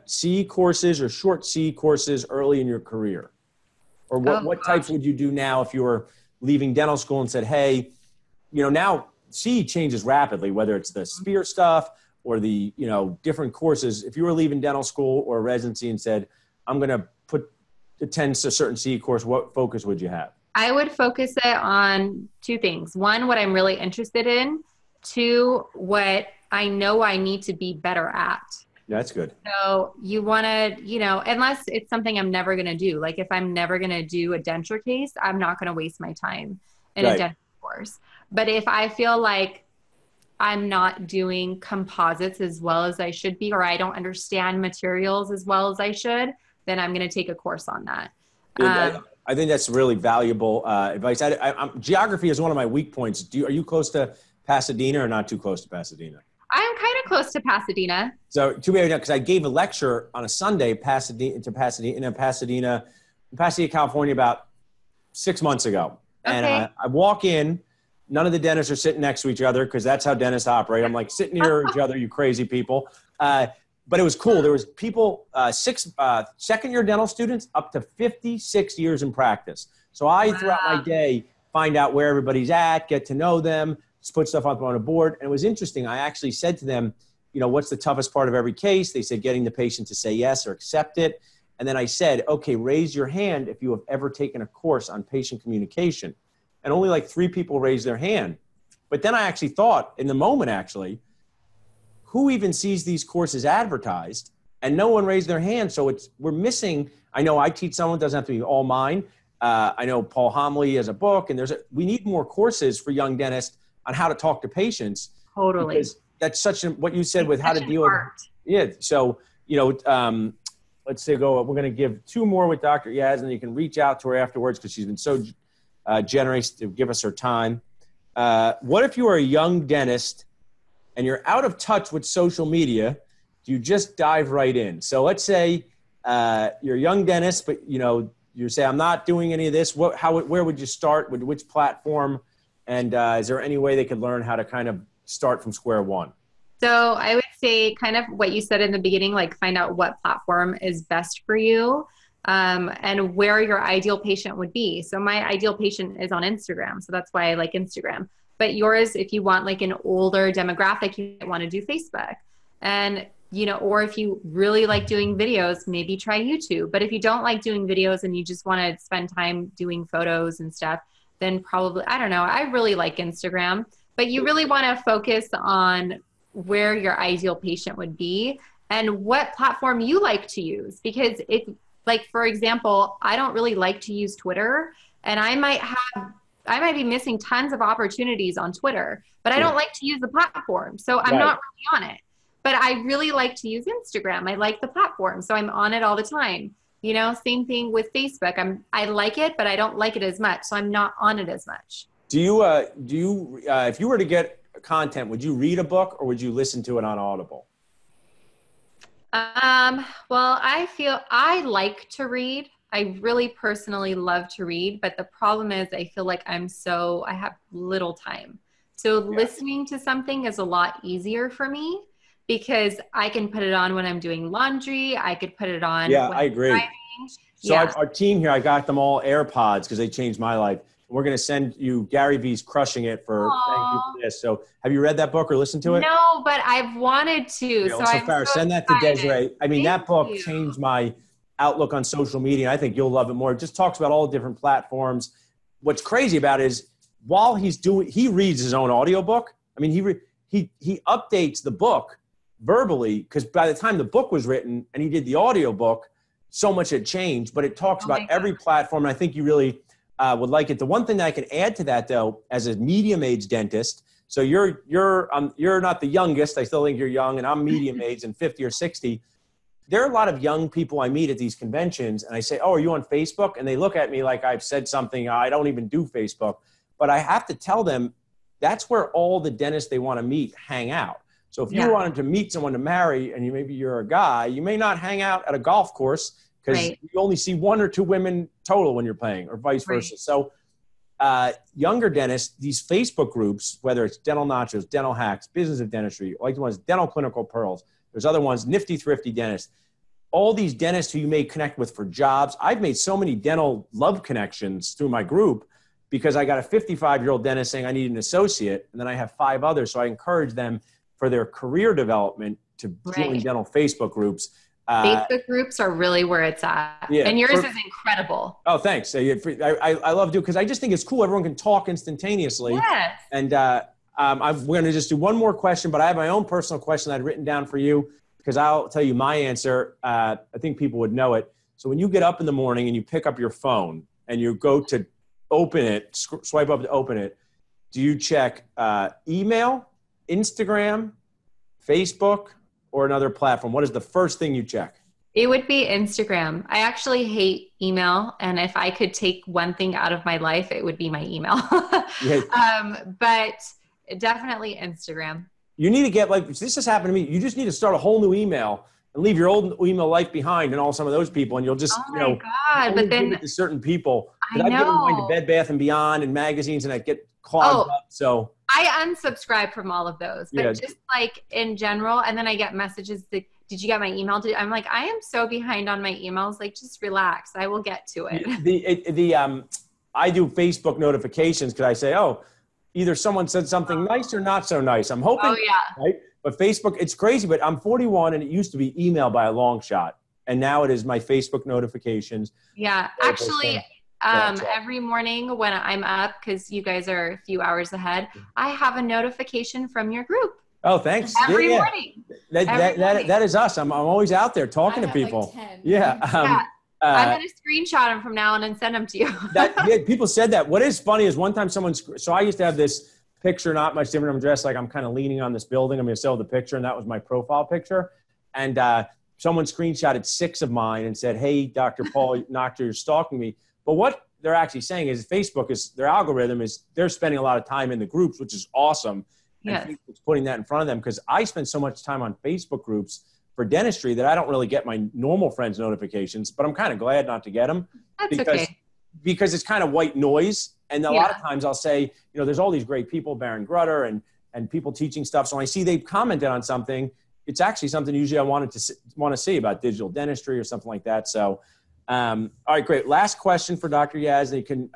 CE courses or short CE courses early in your career? Or what types would you do now if you were leaving dental school and said, hey, now CE changes rapidly, whether it's the spear stuff or the, different courses. If you were leaving dental school or residency and said, I'm going to attend a certain CE course, what focus would you have? I would focus it on 2 things. 1, what I'm really interested in. 2, what I know I need to be better at. That's good. So you want to, unless it's something I'm never going to do. Like if I'm never going to do a denture case, I'm not going to waste my time in a denture course. But if I feel like I'm not doing composites as well as I should be, or I don't understand materials as well as I should, then I'm going to take a course on that. I think that's really valuable advice. Geography is one of my weak points. Are you close to Pasadena or not too close to Pasadena? I'm kind of close to Pasadena. So too bad, because I gave a lecture on a Sunday in Pasadena, California, about 6 months ago. And Okay. I walk in, none of the dentists are sitting next to each other because that's how dentists operate. I'm like, sitting near each other, you crazy people. But it was cool. There was people, second-year dental students up to 56 years in practice. So throughout my day, find out where everybody's at, get to know them, just put stuff up on a board. And it was interesting. I actually said to them, what's the toughest part of every case? They said getting the patient to say yes or accept it. And then I said, okay, raise your hand if you have ever taken a course on patient communication. And only like 3 people raised their hand. But then I actually thought, in the moment actually, who even sees these courses advertised? And no one raised their hand. So we're missing. I know I teach someone, it doesn't have to be all mine. I know Paul Homley has a book, and we need more courses for young dentists on how to talk to patients. Totally. Because that's what you said with how to deal with. Yeah. So, let's say we're going to give 2 more with Dr. Yazdan. You can reach out to her afterwards because she's been so generous to give us her time. What if you are a young dentist and you're out of touch with social media? Do you just dive right in? So let's say you're a young dentist, but you say, I'm not doing any of this. Where would you start? With which platform? And is there any way they could learn how to kind of start from square one? So I would say kind of what you said in the beginning, like find out what platform is best for you and where your ideal patient would be. So my ideal patient is on Instagram. So that's why I like Instagram. But yours, if you want like an older demographic, you might want to do Facebook. And, or if you really like doing videos, maybe try YouTube. But if you don't like doing videos and you just want to spend time doing photos and stuff, then probably, I don't know. I really like Instagram. But you really want to focus on where your ideal patient would be and what platform you like to use. Because like, for example, I don't really like to use Twitter, and I might be missing tons of opportunities on Twitter, but I don't like to use the platform. So I'm not really on it. But I really like to use Instagram. I like the platform. So I'm on it all the time. Same thing with Facebook. I like it, but I don't like it as much. So I'm not on it as much. Do you, if you were to get content, would you read a book or would you listen to it on Audible? Well, I feel I like to read. I really personally love to read, but the problem is I feel like I have little time. So listening to something is a lot easier for me because I can put it on when I'm doing laundry. I could put it on. Yeah, I agree. So our team here, I got them all AirPods because they changed my life. We're going to send you Gary Vee's Crushing It thank you for this. So have you read that book or listened to it? No, but I've wanted to. Yeah, send that to Desiree. I mean, that book changed my outlook on social media. I think you'll love it more. It just talks about all the different platforms. What's crazy about it is while he reads his own audiobook. I mean, he updates the book verbally because by the time the book was written and he did the audiobook, so much had changed, but it talks about every platform. And I think you really would like it. The one thing that I can add to that, though, as a medium-age dentist, so you're not the youngest. I still think you're young, and I'm medium-age and 50 or 60. There are a lot of young people I meet at these conventions, and I say, oh, are you on Facebook? And they look at me like I've said something. I don't even do Facebook. But I have to tell them that's where all the dentists they want to meet hang out. So if you wanted to meet someone to marry and maybe you're a guy, you may not hang out at a golf course because you only see 1 or 2 women total when you're playing or vice versa. So younger dentists, these Facebook groups, whether it's Dental Nachos, Dental Hacks, Business of Dentistry, like the ones, Dental Clinical Pearls, there's other ones, Nifty Thrifty Dentists, all these dentists who you may connect with for jobs. I've made so many dental love connections through my group because I got a 55-year-old dentist saying I need an associate, and then I have 5 others. So I encourage them for their career development to join dental Facebook groups. Facebook groups are really where it's at. Yeah, and yours is incredible. Oh, thanks. I love doing because I just think it's cool. Everyone can talk instantaneously. Yes. And we're going to just do one more question, but I have my own personal question I'd written down for you because I'll tell you my answer. I think people would know it. So when you get up in the morning and you pick up your phone and you go to open it, swipe up to open it, do you check email, Instagram, Facebook, or another platform? What is the first thing you check? It would be Instagram. I actually hate email. And if I could take one thing out of my life, it would be my email. But definitely Instagram. You need to get like, this has happened to me. You just need to start a whole new email and leave your old email life behind and all some of those people. And you'll just, Oh my God. But then give it to certain people. I I get reminded know. to Bed Bath and Beyond and magazines and I get clogged up. So I unsubscribe from all of those, but just like in general. And then I get messages that, did you get my email? I'm like, I am so behind on my emails. Like, just relax. I will get to it. I do Facebook notifications because I say, oh, either someone said something nice or not so nice. I'm hoping. Oh, yeah. Right? But Facebook, it's crazy, but I'm 41 and it used to be email by a long shot. And now it is my Facebook notifications. Yeah. Actually, every morning when I'm up, because you guys are a few hours ahead, I have a notification from your group. Oh, thanks. Every morning. That is us. I'm always out there talking to people. Like 10. Yeah. I'm going to screenshot them from now on and send them to you. People said that. What is funny is one time so I used to have this picture, not much different. I'm dressed like I'm kind of leaning on this building. I'm going to sell the picture. And that was my profile picture. And someone screenshotted 6 of mine and said, hey, Dr. Paul, Nacho, you're stalking me. But what they're actually saying is Facebook is their algorithm is they're spending a lot of time in the groups, which is awesome. Yes. And Facebook's putting that in front of them because I spend so much time on Facebook groups for dentistry that I don't really get my normal friends notifications, but I'm kind of glad not to get them. That's because it's kind of white noise. And a lot of times I'll say, there's all these great people, Baron Grutter and people teaching stuff. So when I see they've commented on something, it's actually something usually I want to see about digital dentistry or something like that. So, all right, great. Last question for Dr. Yaz. You can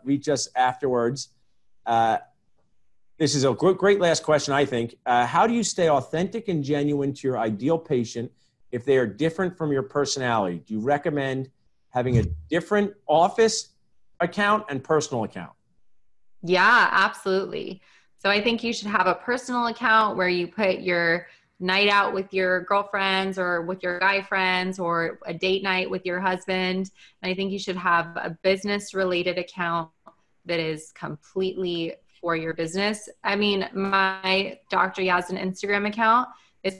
reach us afterwards. This is a great last question, I think. How do you stay authentic and genuine to your ideal patient if they are different from your personality? Do you recommend having a different office account and personal account? Yeah, absolutely. So I think you should have a personal account where you put your night out with your girlfriends or with your guy friends or a date night with your husband. And I think you should have a business related account that is completely for your business. I mean, my Dr. Yazdan Instagram account is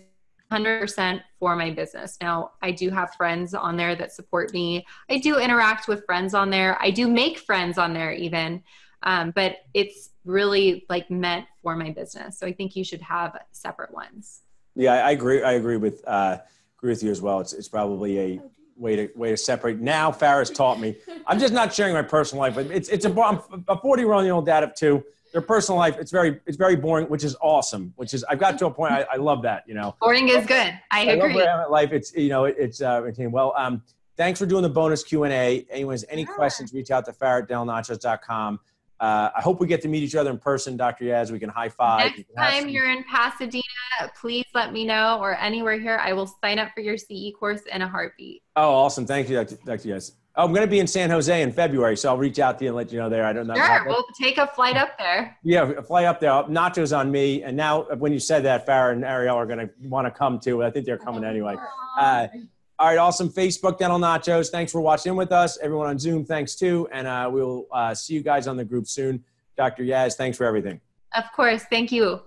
100% for my business. Now, I do have friends on there that support me. I do interact with friends on there. I do make friends on there even, but it's really like meant for my business. So I think you should have separate ones. Yeah, I agree. I agree with you as well. It's probably a way to separate. Now, Farrah's taught me. I'm just not sharing my personal life. I'm a 40-year-old dad of 2. Their personal life, it's very boring, which is awesome. I've got to a point I love that. Boring is good. I agree. Love where I'm at life. It's routine. Well, thanks for doing the bonus Q&A. Anyone has any questions, reach out to farrah@delnachos.com. I hope we get to meet each other in person, Dr. Yaz. We can high five. Next time you're in Pasadena, please let me know, or anywhere here. I will sign up for your CE course in a heartbeat. Oh, awesome. Thank you, Dr. Yaz. Oh, I'm going to be in San Jose in February, so I'll reach out to you and let you know there. I don't know. Sure, we'll take a flight up there. Yeah, fly up there. Nacho's on me. And now when you said that, Farrah and Ariel are going to want to come too. I think they're coming anyway. All right, awesome. Facebook Dental Nachos. Thanks for watching with us. Everyone on Zoom, thanks too. And we'll see you guys on the group soon. Dr. Yaz, thanks for everything. Of course. Thank you.